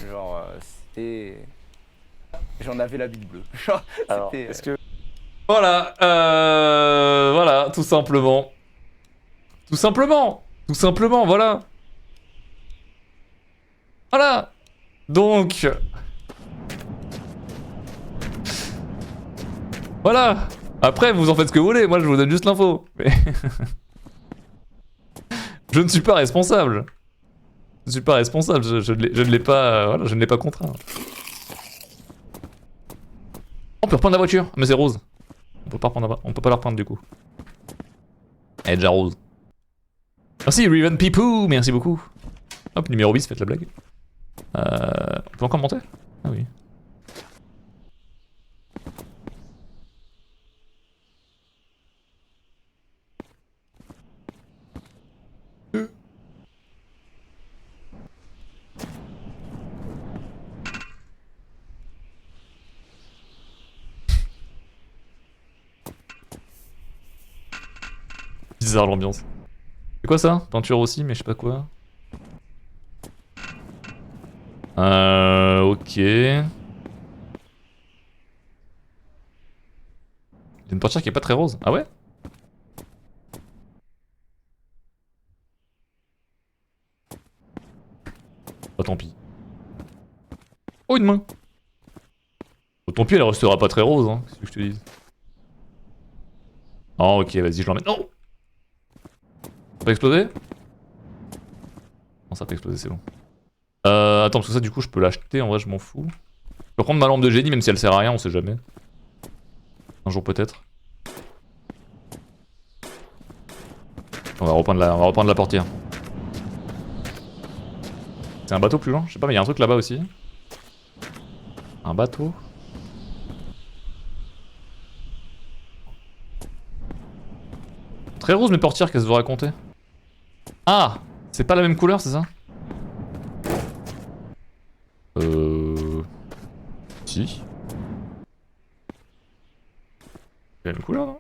Genre, c'était... J'en avais la bite bleue. Genre, c'était... Est-ce que...
Voilà, voilà, tout simplement. Tout simplement, voilà. Voilà. Donc... Voilà. Après, vous en faites ce que vous voulez, moi je vous donne juste l'info. Mais... je ne suis pas responsable. Je ne suis pas responsable, je ne l'ai pas... voilà, je ne l'ai pas contraint. On peut reprendre la voiture, mais c'est rose. On peut pas la reprendre du coup. Elle est déjà rose. Merci Riven Pipou, merci beaucoup. Hop, numéro 10, faites la blague. On peut encore monter? Ah oui. Bizarre l'ambiance. C'est quoi ça? Peinture aussi, mais je sais pas quoi. Ok. Il y a une peinture qui est pas très rose. Ah ouais? Oh tant pis. Oh une main. Oh, tant pis, elle restera pas très rose, hein. Qu'est-ce que je te dis? Oh ok, vas-y, je l'emmène. Non! Ça peut exploser? Non, ça peut exploser, c'est bon. Attends, parce que ça, du coup, je peux l'acheter. En vrai, je m'en fous. Je peux prendre ma lampe de génie, même si elle sert à rien, on sait jamais. Un jour, peut-être. On va reprendre la portière. C'est un bateau plus loin? Je sais pas, mais il y a un truc là-bas aussi. Un bateau? Très rose mes portières, qu'est-ce que vous racontez? Ah! C'est pas la même couleur, c'est ça? ici. C'est la même couleur, non?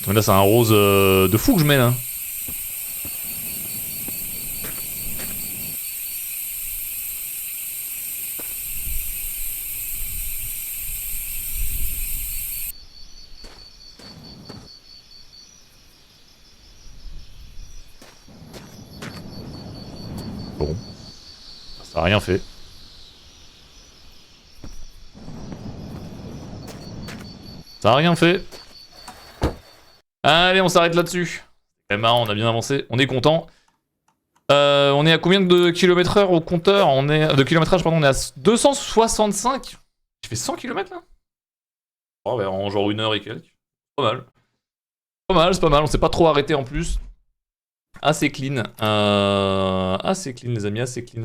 Mais là c'est un rose de fou que je mets là. Bon. Ça a rien fait. Ça a rien fait. Allez, on s'arrête là-dessus. C'est marrant, on a bien avancé. On est content. On est à combien de km/h au compteur? On est de kilométrage, pardon. On est à 265. J'ai fait 100 km là. Oh, ouais, en genre 1 heure et quelques. Pas mal. Pas mal, c'est pas mal. On s'est pas trop arrêté en plus. Assez clean. Assez clean, les amis, assez clean.